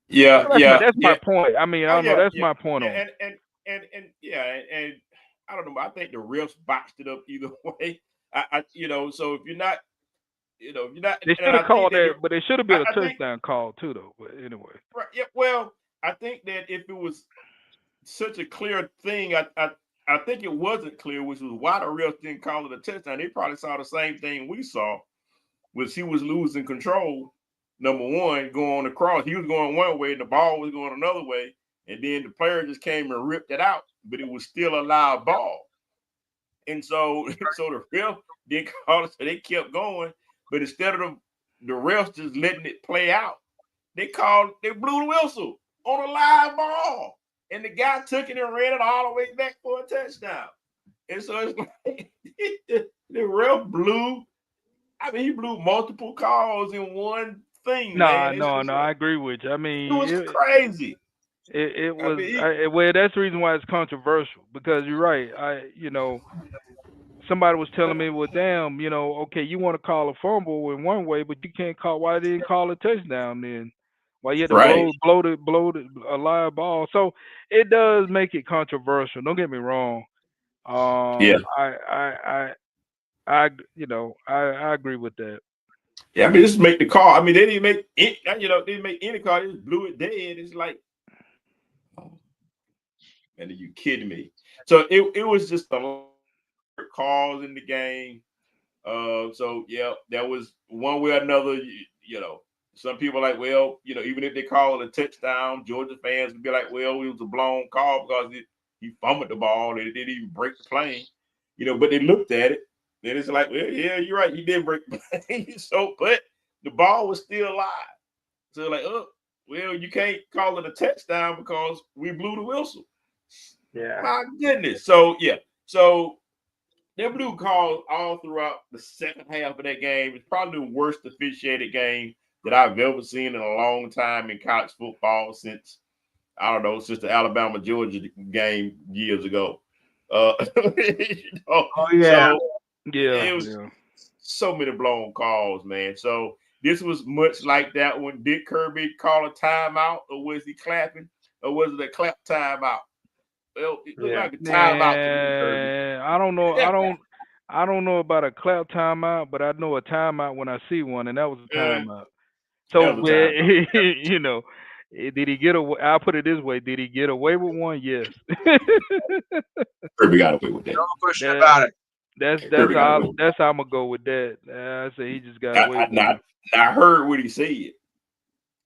Yeah. Yeah. That's my Yeah. point. I mean, I Oh don't know. yeah. That's Yeah. my point Yeah. on it. And yeah. And I don't know. I think the refs botched it up either way. So if you're not, if you're not, They and should have I think called that that, but they should have been a I think touchdown call too, though. But anyway, right. Yeah. Well, I think that if it was such a clear thing, I think it wasn't clear, which was why the refs didn't call it a touchdown. They probably saw the same thing we saw, was he was losing control. Number one, going across, he was going one way, and the ball was going another way, and then the player just came and ripped it out, but it was still a live ball. And so, so the ref didn't call it, so they kept going. But instead of the refs just letting it play out, they blew the whistle on a live ball. And the guy took it and ran it all the way back for a touchdown. And so it's like the ref blew. I mean, he blew multiple calls in one thing, no, man. It's no, just no. like, I agree with you. I it mean, was crazy. it I was mean, well. That's the reason why it's controversial because you're right. Somebody was telling me, well, damn, okay, you want to call a fumble in one way, but you can't call. Why they didn't call a touchdown then? Why you had to right. blow a live ball? So it does make it controversial. Don't get me wrong. Yeah. I agree with that. Yeah, I mean, just make the call. I mean, they didn't make it, they didn't make any call. They just blew it dead. It's like, oh, man, are you kidding me? So it was just a lot of calls in the game. So yeah, that was one way or another. Some people are like, well, even if they call it a touchdown, Georgia fans would be like, well, it was a blown call because he fumbled the ball and it didn't even break the plane. But they looked at it, and it's like, well, yeah, you're right, he did break the plane. So, but the ball was still alive. So like, oh, well, you can't call it a touchdown because we blew the whistle. Yeah. My goodness. So yeah, so they blew calls all throughout the second half of that game. It's probably the worst officiated game that I've ever seen in a long time in college football since, I don't know, since the Alabama Georgia game years ago. Oh yeah. So Yeah, it was yeah. so many blown calls, man. So this was much like that when Dick Kirby called a timeout, or was he clapping, or was it a clap timeout? Well, it looked Yeah. like a timeout to me, Kirby. Man, I don't know. I don't know about a clap timeout, but I know a timeout when I see one, and that was a Uh, timeout. that So, was a timeout. you know, Did he get away? I'll put it this way: did he get away with one? Yes. Kirby got away with No that. question that about it. that's Kirby got away how with that. I'm gonna go with that. I say he just got I, away I, with now, one. I heard what he said,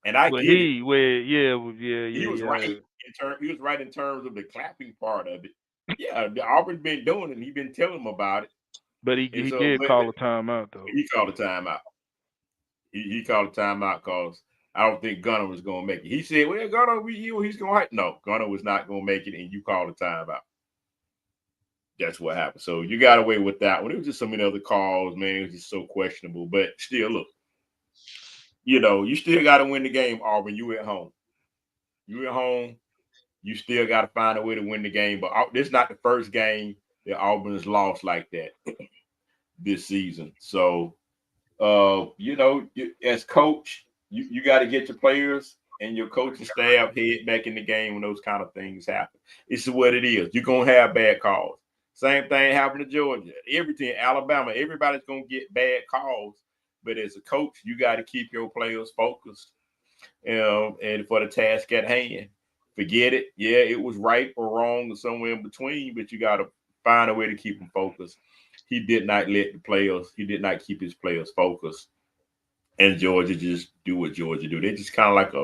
and I Well, get it. yeah. He was right in terms. He was right in terms of the clapping part of it. Yeah, the Auburn been doing it. And he been telling them about it, But and he so did but call a timeout though. he called a timeout. He called a timeout because I don't think Gunner was going to make it. He said, "Well, Gunner, he's going to no. Gunner was not going to make it, and you called a timeout." That's what happened. So you got away with that one. It was just so many other calls, man. It was just so questionable. But still, look, you still got to win the game, Auburn. You at home. You at home. You still got to find a way to win the game. But this is not the first game that Auburn has lost like that this season. So, as coach, you got to get your players and your coaching staff head back in the game when those kind of things happen. It's what it is. You're going to have bad calls. Same thing happened to Georgia. Everything, Alabama, everybody's going to get bad calls. But as a coach, you got to keep your players focused and for the task at hand. Forget it. Yeah, it was right or wrong or somewhere in between, but you got to find a way to keep them focused. He did not keep his players focused. And Georgia just do what Georgia do. They just kind of like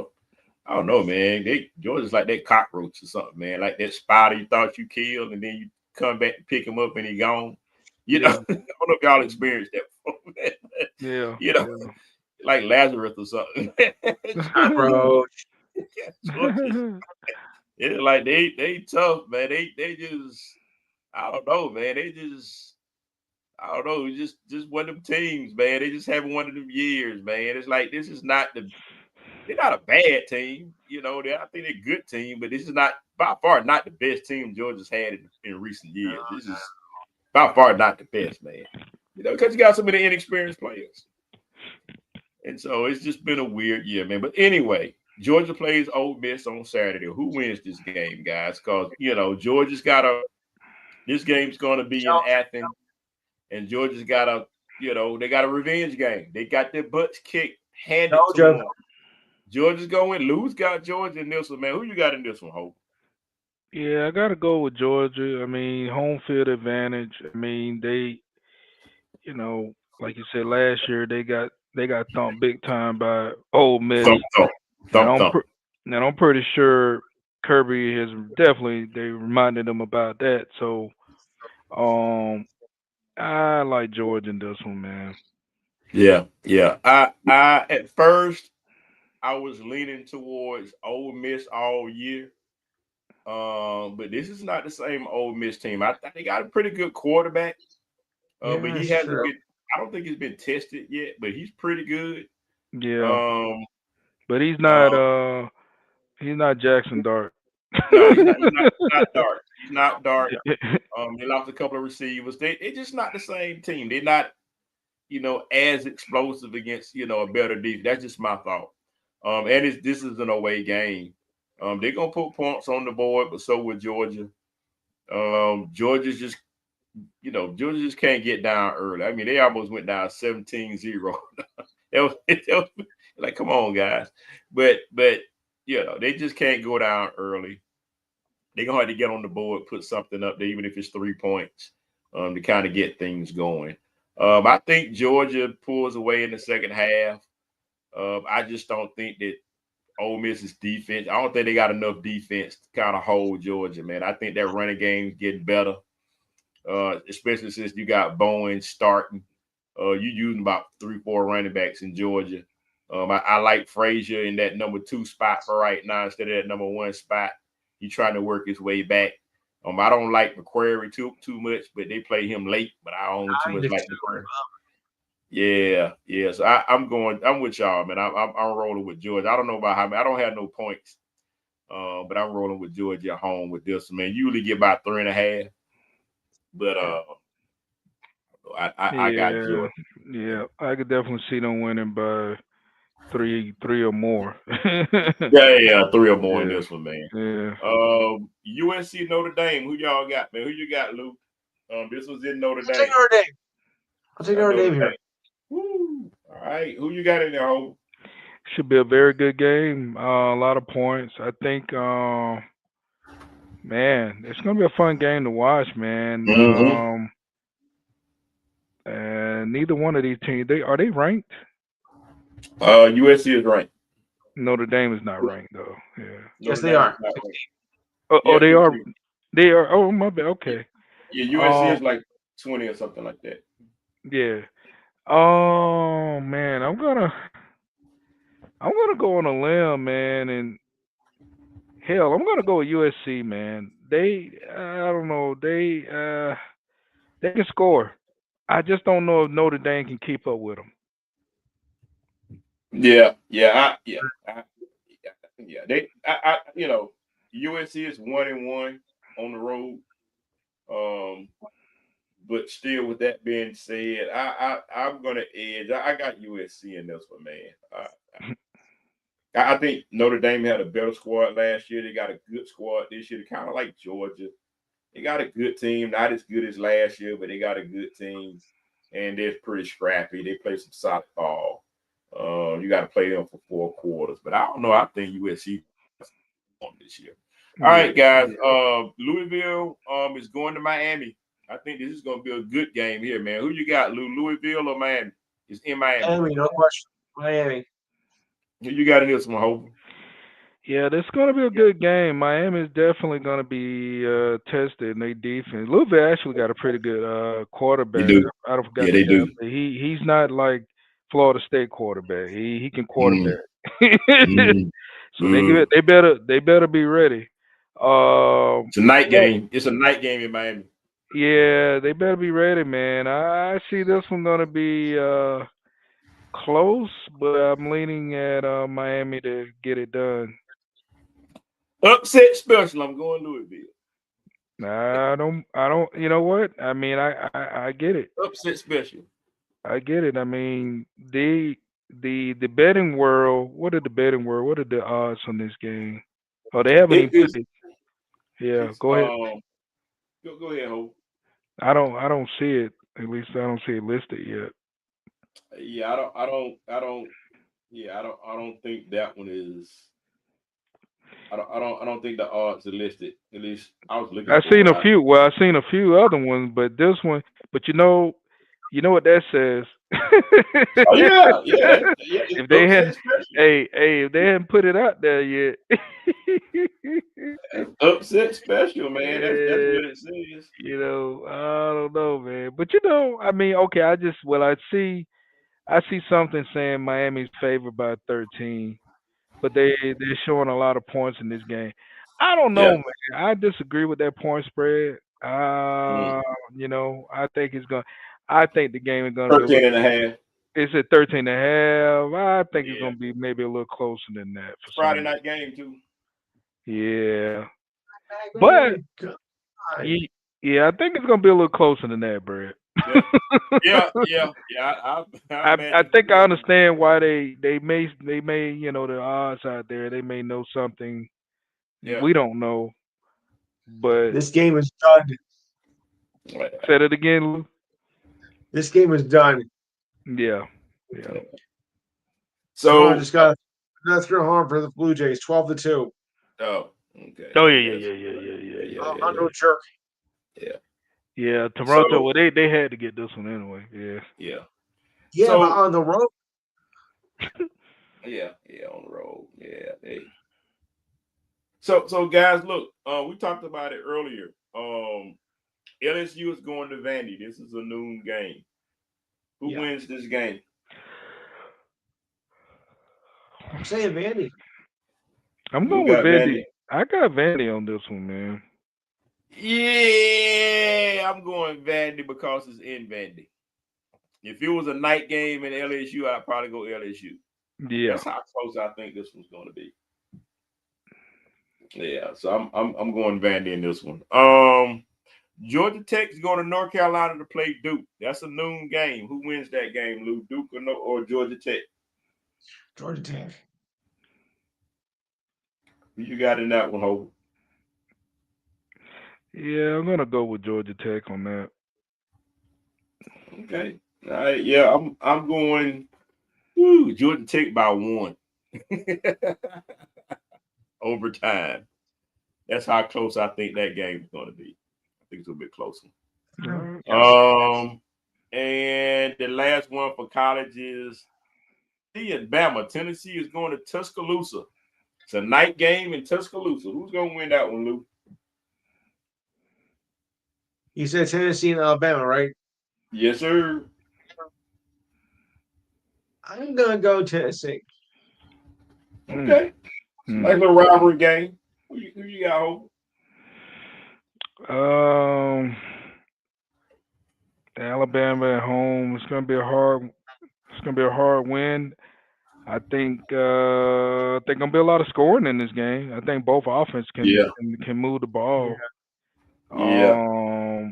I don't know, man. Georgia's like that cockroach or something, man. Like that spider you thought you killed, and then you come back and pick him up and he gone. I don't know if y'all experienced that before. Yeah. Like Lazarus or something. Cockroach. It's like they tough, man. They just I don't know, man. They just I don't know, just one of them teams, man. They just having one of them years, man. It's like this is not they're not a bad team, I think they're a good team, but this is not by far not the best team Georgia's had in recent years. This is by far not the best, man. Because you got so many inexperienced players. And so it's just been a weird year, man. But anyway, Georgia plays Ole Miss on Saturday. Who wins this game, guys? Because Georgia's got this game's going to be in Athens, and Georgia's got they got a revenge game. They got their butts kicked, handed to them. Georgia's going. Lou's got Georgia in this one, man. Who you got in this one, Hope? Yeah, I gotta go with Georgia. I mean, home field advantage. I mean, they, like you said last year, they got thumped big time by Ole Miss. Thump. And I'm pretty sure Kirby has they reminded them about that. So, I like Georgia in this one, man. Yeah. I at first I was leaning towards Ole Miss all year. But this is not the same Ole Miss team. I think they got a pretty good quarterback. But he hasn't been. I don't think he's been tested yet, but he's pretty good. Yeah. But he's not Jackson Dart. No, he's not. He's not dark. He's not dark. They lost a couple of receivers. They're just not the same team. They're not, as explosive against, a better defense. That's just my thought. And this is an away game. They're gonna put points on the board, but so will Georgia. Georgia's just, Georgia just can't get down early. I mean, they almost went down 17-0. It was like, come on, guys. But they just can't go down early. They're gonna have to get on the board, put something up there, even if it's 3 points, to kind of get things going. I think Georgia pulls away in the second half. I just don't think that Ole Miss's defense. I don't think they got enough defense to kind of hold Georgia, man. I think that running game's getting better, especially since you got Bowen starting. You using about 3-4 running backs in Georgia. I like Frazier in that number 2 spot for right now instead of that number 1 spot. He's trying to work his way back. I don't like McQuarrie too much, but they play him late. But I don't too much like McQuarrie. Yeah. So I'm with y'all, man. I'm rolling with Georgia. I don't know about how many. I don't have no points, but I'm rolling with Georgia at home with this. Man, you usually get about 3.5, but I got Georgia. Yeah, I could definitely see them winning by three or more. Yeah, 3 or more in this one, man. Yeah. USC Notre Dame. Who y'all got, man? Who you got, Luke? This was in Notre Dame. I'll take Notre Dame here. Woo. All right. Who you got in there, Hov? Should be a very good game. A lot of points. I think, man, it's gonna be a fun game to watch, man. Mm-hmm. And neither one of these teams, they ranked? USC is ranked. Notre Dame is not ranked though. Yeah. Yes, Notre they Dame is are. not ranked. Oh, Yeah, they are. 15. They are. Oh, my bad. Yeah, Okay. yeah, USC Um. is like 20 or something like that. Yeah. Oh man, I'm gonna go on a limb, man, and hell, I'm gonna go with USC, man. I don't know, they can score. I just don't know if Notre Dame can keep up with them. Yeah, yeah. USC is 1-1 on the road. Um, but still, with that being said, I'm gonna edge. I got USC in this one, man. I think Notre Dame had a better squad last year. They got a good squad this year. They're kind of like Georgia. They got a good team, not as good as last year, but they got a good team, and they're pretty scrappy. They play some solid ball. You got to play them for 4 quarters, but I don't know. I think USC on this year. All Yeah. right, guys. Louisville is going to Miami. I think this is going to be a good game here, man. Who you got, Lou? Louisville or Miami? It's in Miami. Miami, no question. Miami. Who you got in this one, Hova? Yeah, this is gonna be a good game. Miami is definitely gonna be tested in their defense. Louisville actually got a pretty good They quarterback. do. I don't forgot Yeah, the they guy. do. But he's not like Florida State quarterback. He can Mm, quarterback. mm, So they better be ready. It's a night Yeah, game. It's a night game in Miami. yeah, they better be ready, man. I see this one gonna be close, but I'm leaning at Miami to get it done. Upset special. I'm going Louisville. I don't. You know what? I mean, I get it. Upset special. I get it. I mean, the betting world. What are the betting world? What are the odds on this game? Oh, they haven't It even put is. it. Yeah, It's go ahead. Go ahead, Ho. I don't see it. At least I don't see it listed yet. Yeah, I don't think that one is. I don't think the odds are listed. At least I was looking I've for seen it. a few. Well, I've seen a few other ones, but this one. But you know what that says. Oh yeah. It's If they had, upset special. if they hadn't put it out there yet. That's upset special, man. That's Yeah, what it says. I don't know, man. But I mean, okay, I see something saying Miami's favored by 13, but they're showing a lot of points in this game. I don't know, Yeah. man. I disagree with that point spread. Mm. I think the game is gonna be a 13 little. and a half. It's at 13 and a half. I think it's Yeah. gonna be maybe a little closer than that for some Friday reason. night game too. Yeah, but Man, God. Ye- yeah, I think it's gonna be a little closer than that, Brad. Yeah. Yeah. I I imagine think I too. understand why they may the odds out there. They may know something Yeah. we don't know. But This game is done. said it again, Lou. This game is done. Yeah, yeah. Toronto So, just got another throw home for the Blue Jays, 12-2. oh, okay. Oh yeah, Yes. Yeah, yeah. On yeah, no jerk. yeah. Yeah, Toronto. So, Well, they had to get this one anyway. Yeah. yeah. Yeah, but So, on the road, yeah, on the road. Yeah. Hey. So guys, look, we talked about it earlier. LSU is going to Vandy. This is a noon game. Who yeah. wins this game? I'm saying Vandy. I'm Lou going with got Vandy. Vandy. I got Vandy on this one, man. Yeah, I'm going Vandy because it's in Vandy. If it was a night game in LSU, I'd probably go LSU. Yeah. That's how close I think this one's going to be. Yeah, so I'm going Vandy in this one. Georgia Tech is going to North Carolina to play Duke. That's a noon game. Who wins that game, Lou? Duke or Georgia Tech? Georgia Tech. Who you got in that one, Hope? Yeah, I'm gonna go with Georgia Tech on that. Okay. All right. Yeah, I'm going Georgia Tech by 1. Overtime. That's how close I think that game is going to be. I think it's a bit closer. And the last one for college is Bama. Tennessee is going to Tuscaloosa. It's a night game in Tuscaloosa. Who's going to win that one, Lou? You said Tennessee and Alabama, right? Yes, sir. I'm gonna go Tennessee. Okay. Nice little rivalry game. Who you got, Hova? Alabama at home. It's gonna be a hard. It's gonna be a hard win. I think gonna be a lot of scoring in this game. I think both offense can move the ball. Yeah.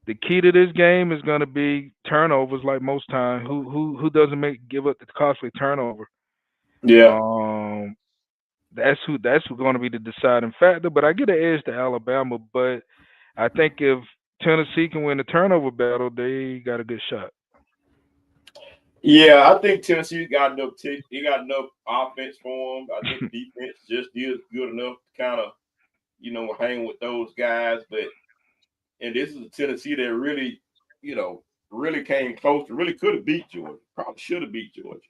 The key to this game is gonna be turnovers, like most times. Who doesn't give up the costly turnover? Yeah. That's who's going to be the deciding factor. But I get an edge to Alabama. But I think if Tennessee can win the turnover battle, they got a good shot. Yeah, I think Tennessee got enough. They got enough offense for them. I think defense just is good enough to kind of, hang with those guys. And this is a Tennessee that really, really came close to, really could have beat Georgia. Probably should have beat Georgia.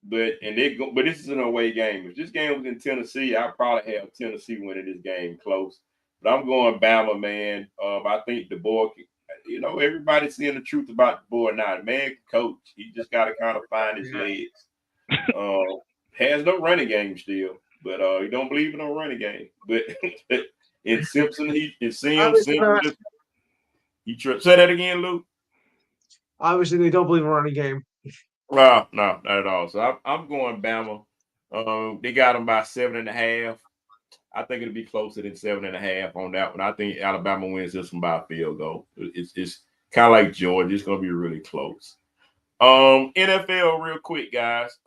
But this is an away game. If this game was in Tennessee, I'd probably have Tennessee winning this game close. But I'm going Bama, man. I think the boy, everybody's seeing the truth about the boy now. The man can coach. He just got to kind of find his legs. Has no running game still, but he don't believe in no running game. But in Simpson, he say that again, Luke. Obviously, they don't believe in running game. No, not at all. So I'm going Bama. They got them by 7.5. I think it'll be closer than 7.5 on that one. I think Alabama wins this one by a field goal. It's kind of like Georgia. It's going to be really close. NFL, real quick, guys.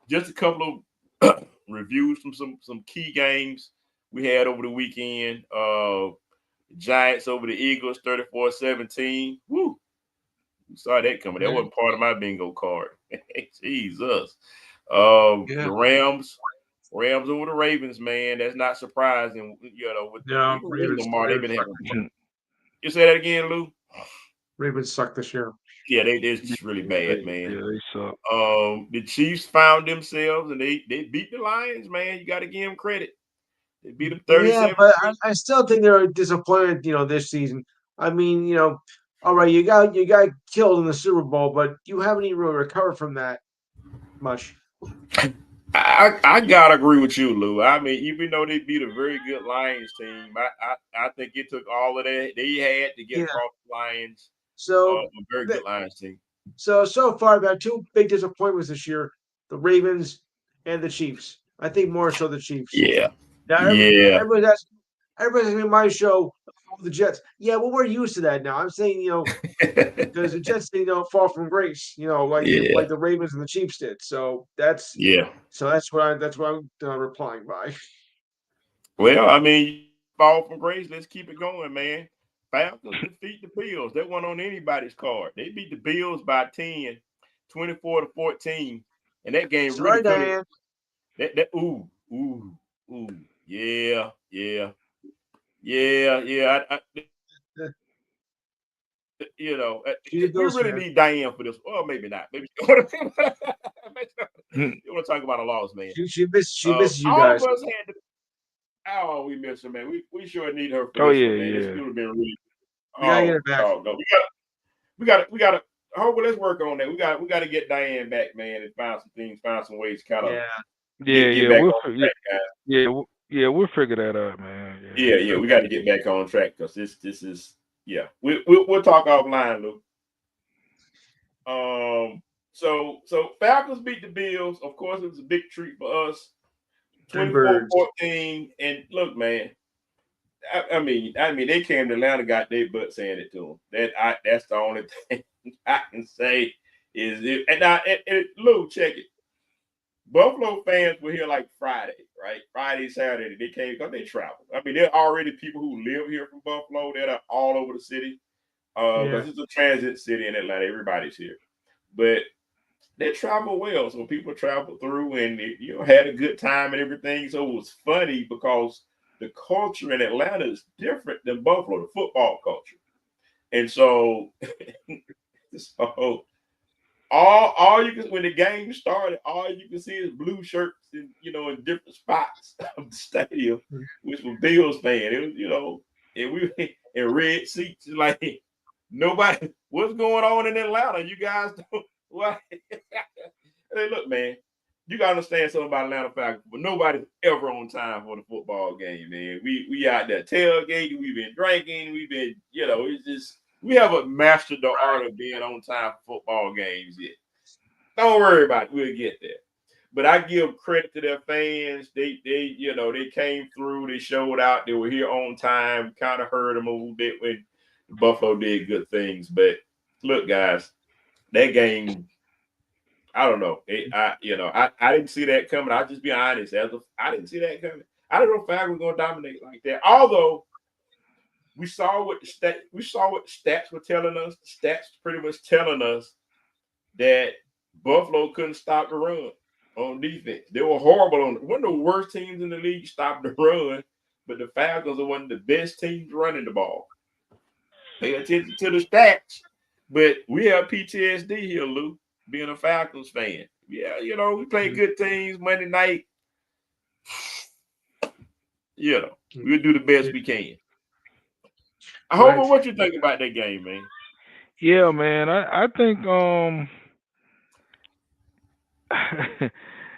Just a couple of reviews from some key games we had over the weekend. Giants over the Eagles, 34-17. Woo! You saw that coming. That wasn't part of my bingo card. Jesus. The Rams over the Ravens, man. That's not surprising. With Lamar, they've been having. You say that again, Lou? Ravens suck this year. Yeah, they're just really bad, man. Yeah, they suck. The Chiefs found themselves and they beat the Lions, man. You got to give them credit. They beat them 37. Yeah, but I still think they're disappointed, this season. I mean, all right, you got killed in the Super Bowl, but you haven't even really recovered from that much. I gotta agree with you, Lou. I mean, even though they beat a very good Lions team, I think it took all of that they had to get across the Lions. So a very good Lions team. So far, I've had two big disappointments this year: the Ravens and the Chiefs. I think more so the Chiefs. Yeah. Now, everybody's asking me my show, the Jets. Yeah, well, we're used to that now. I'm saying, because the Jets, fall from grace, like the Ravens and the Chiefs did. So that's So that's what I'm replying by. Well, I mean, fall from grace. Let's keep it going, man. Falcons defeat the Bills. That wasn't on anybody's card. They beat the Bills by 10, 24-14, and that game really could have. Yeah. We really need Diane for this. Well, maybe not. Maybe you want to talk about a loss, man. She misses you guys. All of us had to. Oh, we miss her, man. We sure need her for this one, man. This would have been really. No. We got to. Hopefully, let's work on that. We got to get Diane back, man, and find some ways to kind of. We'll figure that out, man. Yeah. We got to get back on track because this is. Yeah, we'll talk offline, Luke. So Falcons beat the Bills. Of course, it was a big treat for us. 24-14. And look, man, I mean, they came to Atlanta, got their butt handed to them. That's the only thing I can say is it. And Lou, check it. Buffalo fans were here like Friday, right? Friday, Saturday, they came because they traveled. I mean, there are already people who live here from Buffalo that are all over the city. Because it's a transit city in Atlanta. Everybody's here. But they travel well, so people travel through and had a good time and everything. So it was funny because the culture in Atlanta is different than Buffalo, the football culture, and so so all you can when the game started, all you can see is blue shirts and in different spots of the stadium, which were Bills fan. It was and we in red seats like nobody. What's going on in Atlanta? You guys don't what? Hey, look, man, you gotta understand something about Atlanta Falcons, but nobody's ever on time for the football game, man. We out there tailgating, we've been drinking, we've been, it's just we haven't mastered the art of being on time for football games yet. Don't worry about it, we'll get there. But I give credit to their fans. They came through, they showed out, they were here on time, kind of hurt them a little bit when Buffalo did good things. But look, guys, that game, I don't know. I didn't see that coming. I'll just be honest. I didn't see that coming. I don't know if Falcons were going to dominate like that. Although we saw what the stats were telling us. The stats pretty much telling us that Buffalo couldn't stop the run on defense. They were horrible on one of the worst teams in the league stopped the run, but the Falcons are one of the best teams running the ball. Pay attention to the stats. But we have PTSD here, Lou, being a Falcons fan. Yeah, we play good teams Monday night. We'll do the best we can. Hova, what you think about that game, man? Yeah, man. I think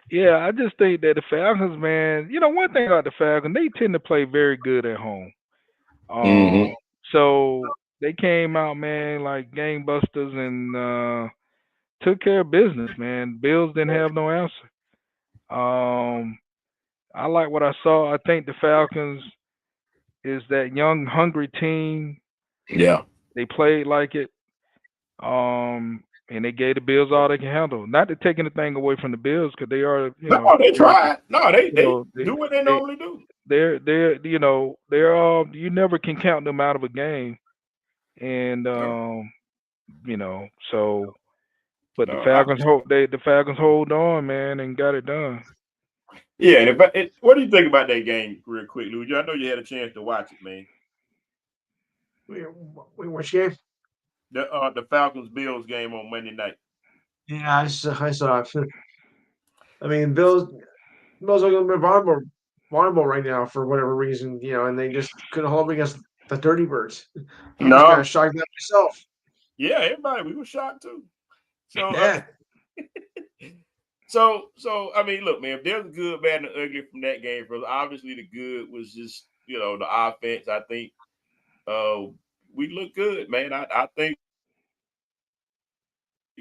yeah, I just think that the Falcons, man, one thing about the Falcons, they tend to play very good at home. So they came out, man, like gangbusters and took care of business, man. Bills didn't have no answer. I like what I saw. I think the Falcons is that young, hungry team. Yeah. They played like it. And they gave the Bills all they can handle. Not to take anything away from the Bills because they are, No, they tried. No, they do what they normally do. They're you never can count them out of a game, and so. But the Falcons hold on, man, and got it done. Yeah, and what do you think about that game, real quick, Lou? I know you had a chance to watch it, man. Which game? The Falcons Bills game on Monday night. Yeah, I saw it. I mean, Bills are going to be vulnerable right now for whatever reason, and they just couldn't hold them against the Dirty Birds. I was kind of shocked at myself. Yeah, everybody, we were shocked too. So yeah. So I mean, look, man, if there's a good, bad, and ugly from that game, for obviously the good was just the offense. I think we look good, man. I think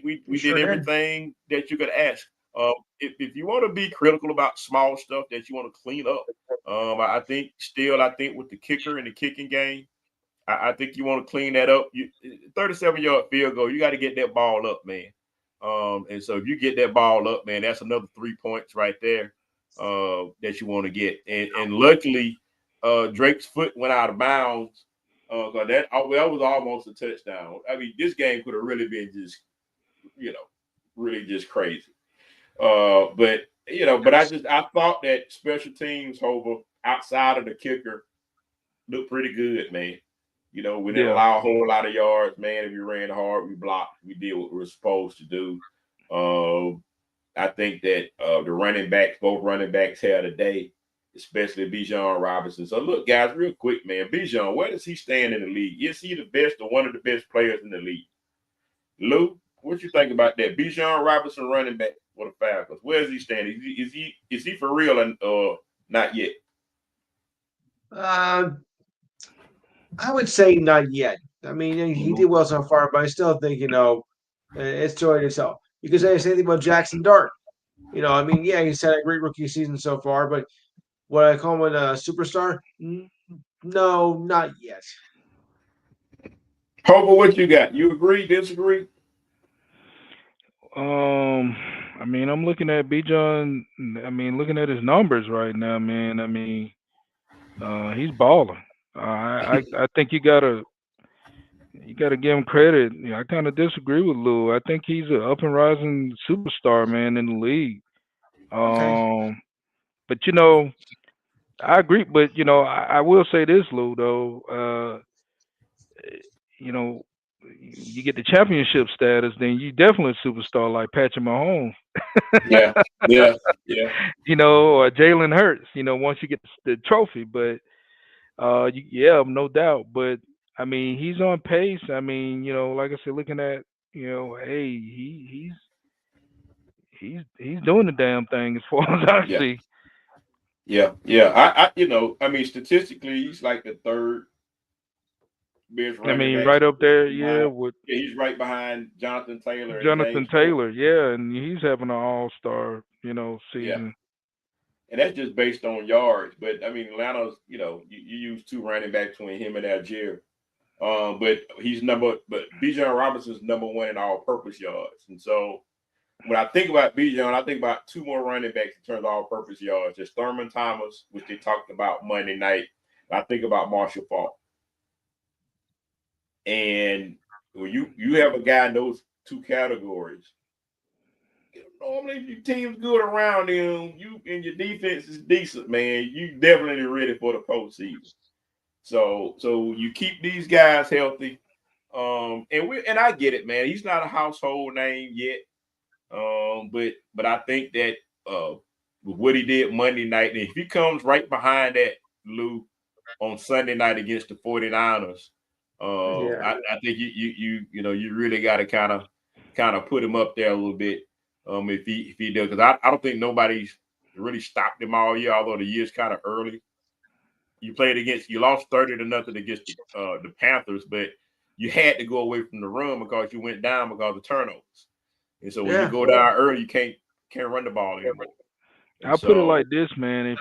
we did everything that you could ask. If you want to be critical about small stuff that you want to clean up, I think with the kicker and the kicking game, I think you want to clean that up. 37-yard field goal, you got to get that ball up, man. And so if you get that ball up, man, that's another 3 points right there that you want to get. And luckily, Drake's foot went out of bounds. That was almost a touchdown. I mean, this game could have really been just, really just crazy. But I thought that special teams, Hova, outside of the kicker, looked pretty good, man. We didn't allow a whole lot of yards, man. If you ran hard, we blocked. We did what we were supposed to do. I think that both running backs had a day, especially Bijan Robinson. So look, guys, real quick, man. Bijan, where does he stand in the league? Is he the best or one of the best players in the league? Lou, what you think about that? Bijan Robinson running back for the Falcons. Where is he standing? Is he for real and not yet? I would say not yet. I mean, he did well so far, but I still think, it's too early to tell. You could say the same thing about Jackson Dart. I mean, yeah, he's had a great rookie season so far, but what I call him a superstar? No, not yet. Hova, what you got? You agree, disagree? I mean, I'm looking at Bijan. I mean, looking at his numbers right now, man. I mean, he's balling. I think you gotta You got to give him credit. I kind of disagree with Lou. I think he's an up and rising superstar, man, in the league. Okay. But I agree. But I will say this, Lou, though. You know, you get the championship status, then you definitely a superstar like Patrick Mahomes. Yeah, yeah, yeah, Or Jalen Hurts. Once you get the trophy, but yeah, no doubt. But I mean, he's on pace. I mean, like I said, looking at, hey, he's doing the damn thing as far as I yeah, see. yeah. I mean, statistically, he's like the third best I running mean, back. right up there, yeah, Behind, with yeah, he's right behind Jonathan Taylor and Jonathan James Cook. Taylor, yeah, and he's having an all-star, Yeah, season. and that's just based on yards. But I mean, Atlanta's, you use two running backs between him and Algier. But but Bijan Robinson's number one in all-purpose yards, and so when I think about Bijan, I think about two more running backs in terms of all-purpose yards. There's Thurman Thomas, which they talked about Monday night. I think about Marshall Faulk, and when you have a guy in those two categories, normally if your team's good around him, you and your defense is decent, man. You definitely ready for the postseason. So you keep these guys healthy. And I get it, man. He's not a household name yet. But I think that with what he did Monday night, and if he comes right behind that, Lou, on Sunday night against the 49ers, Yeah. I think you really got to kind of put him up there a little bit. If he does, because I don't think nobody's really stopped him all year, although the year's kind of early. You lost 30-0 against the Panthers, but you had to go away from the run because you went down because of turnovers. And so when you Yeah. go down early, you can't run the ball anymore. And I'll put it so like this, man. If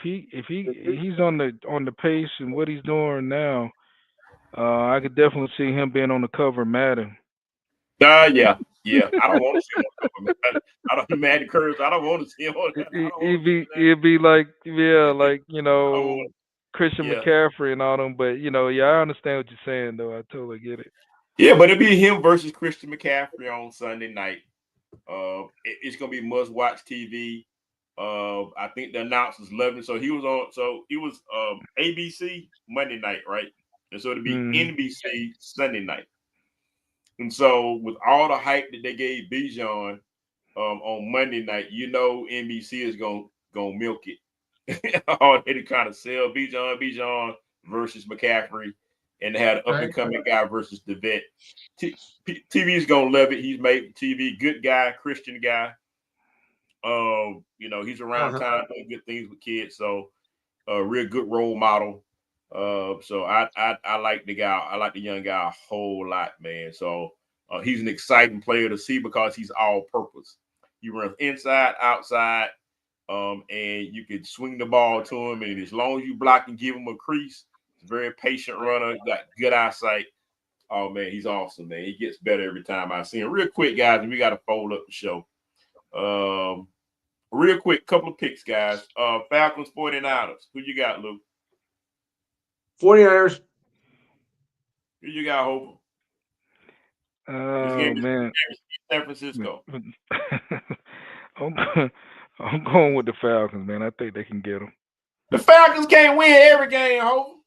he's on the pace and what he's doing now, I could definitely see him being on the cover of Madden. yeah, yeah. I don't want to see him on cover, man. I don't Maddie Curtis. I don't want to see him on that. I It, don't want it'd to be see it'd be like, yeah, that. like I don't want Christian yeah. McCaffrey and all them. But yeah, I understand what you're saying, though. I totally get it. Yeah, but it'd be him versus Christian McCaffrey on Sunday night. It's gonna be must watch TV. I think the announcers loved it. So he was ABC Monday night, right? And so it'll be Hmm. NBC Sunday night. And so with all the hype that they gave Bijan on Monday night, NBC is gonna milk it. Oh, they kind of sell Bijan versus McCaffrey, and they had an up and Right. coming guy versus the vet. TV is gonna love it. He's made TV, good guy, Christian guy. He's around Uh-huh. town doing good things with kids, so a real good role model. So I like the guy. I like the young guy a whole lot, man. So he's an exciting player to see because he's all purpose. He runs inside, outside, and you can swing the ball to him. And as long as you block and give him a crease, he's a very patient runner. Got good eyesight. Oh man, he's awesome, man. He gets better every time I see him. Real quick, guys, and we got to fold up the show. Um, Real quick, couple of picks, guys. Falcons, 49ers. Who you got, Luke? 49ers. Who you got, Hova? This Oh game is man, San Francisco. I'm I'm going with the Falcons, man. I think they can get them. The Falcons can't win every game, Hova.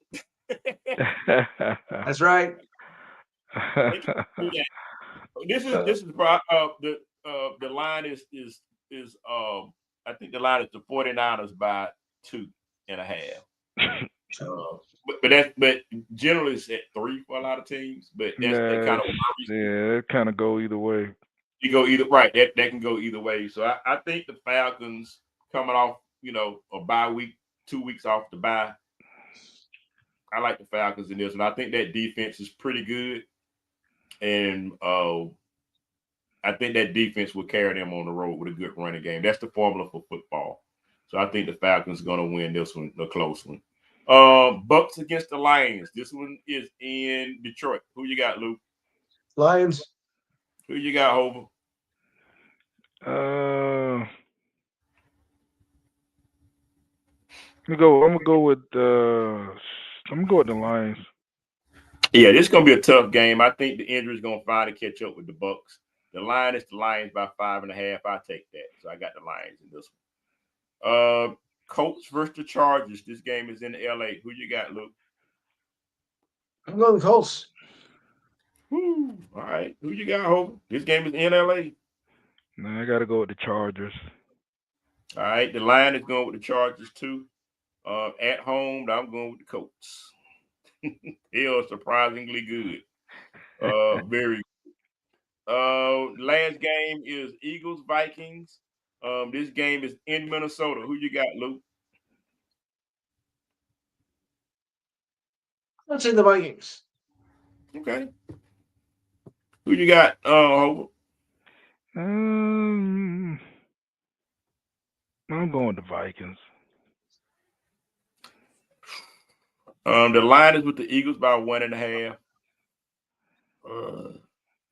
That's right. They can't do that. This is the line is I think the line is the 49ers by 2.5. But generally it's at 3 for a lot of teams. But that Nah, kind of worries me. yeah, it kind of go either way. You go either right. That can go either way. So I think the Falcons coming off, a bye week, 2 weeks off the bye. I like the Falcons in this, and I think that defense is pretty good. And I think that defense will carry them on the road with a good running game. That's the formula for football. So I think the Falcons are going to win this one, a close one. Bucks against the Lions. This one is in Detroit. Who you got, Luke? Lions. Who you got, Hova? I'm gonna go. I'm gonna go with the Lions. Yeah, this is gonna be a tough game. I think the injury is gonna finally catch up with the Bucks. The line is the Lions by 5.5. I take that. So I got the Lions in this one. Colts versus the Chargers. This game is in LA. Who you got, Luke? I'm going Colts. Woo. All right. Who you got, Hova? This game is in LA. Nah, I got to go with the Chargers. All right. The line is going with the Chargers too. At home, I'm going with the Colts. They are surprisingly good. Very. Last game is Eagles Vikings. This game is in Minnesota. Who you got, Luke? Let's say the Vikings. Okay. Who you got, Hova? I'm going the Vikings. The line is with the Eagles by 1.5.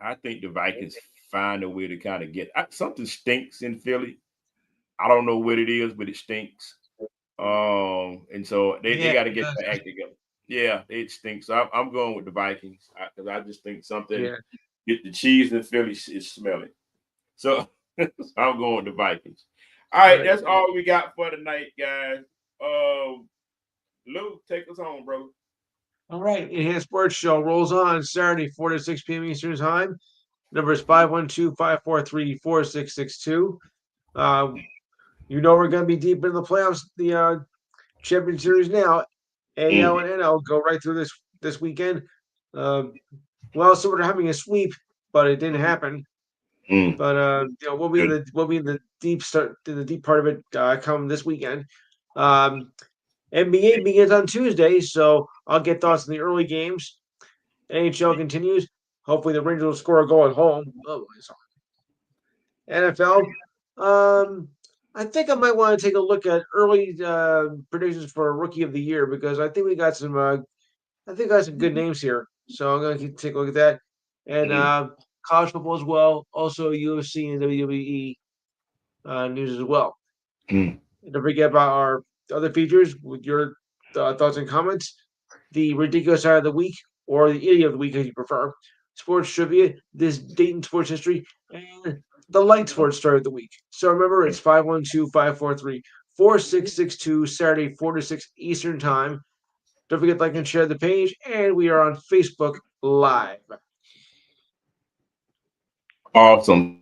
I think the Vikings find a way to kind of get something stinks in Philly. I don't know what it is, but it stinks. And so they got to get the act together. Yeah, it stinks. So I'm going with the Vikings because I just think something get the cheese in Philly is smelling. So I'm going with the Vikings. All right, that's all we got for tonight, guys. Lou, take us home, brother. All right. Enhanced Sports Show rolls on Saturday, 4 to 6 p.m. Eastern Time. Number is 512-543-4662. You know we're going to be deep in the playoffs, the Champion Series now. AL and NL go right through this weekend. Well, so we're having a sweep, but it didn't happen. But we'll be in the deep part of it come this weekend. NBA begins on Tuesday, so I'll get thoughts on the early games. NHL continues. Hopefully, the Rangers will score a goal at home. Oh, sorry. NFL. I think I might want to take a look at early predictions for Rookie of the Year because I think we got some. I think we got some good names here. So I'm going to take a look at that and college football as well. Also, UFC and WWE news as well. Don't forget about our other features with your thoughts and comments. The ridiculous side of the week or the idiot of the week, as you prefer. Sports trivia, this Dayton sports history, and the light sports story of the week. So remember, it's 512-543-4662, Saturday, 4 to 6 Eastern Time. Don't forget to like and share the page, and we are on Facebook Live. Awesome.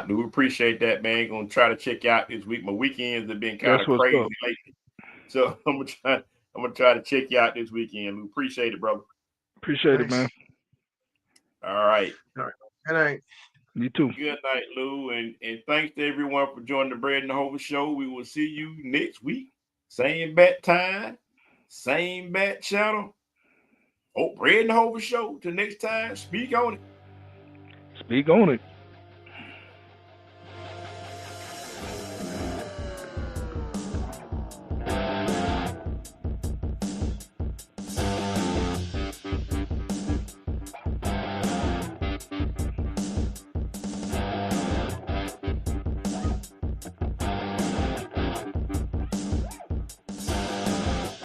We appreciate that, man. Gonna try to check you out this week. My weekends have been kind of crazy lately. So I'm gonna try to check you out this weekend. We appreciate it, brother. Appreciate it, man. All right. Good night. You too. Good night, Lou. And thanks to everyone for joining the Bread and Hova Show. We will see you next week. Same bat time, same bat channel. Oh, Bread and Hova Show. Till next time, speak on it. Speak on it.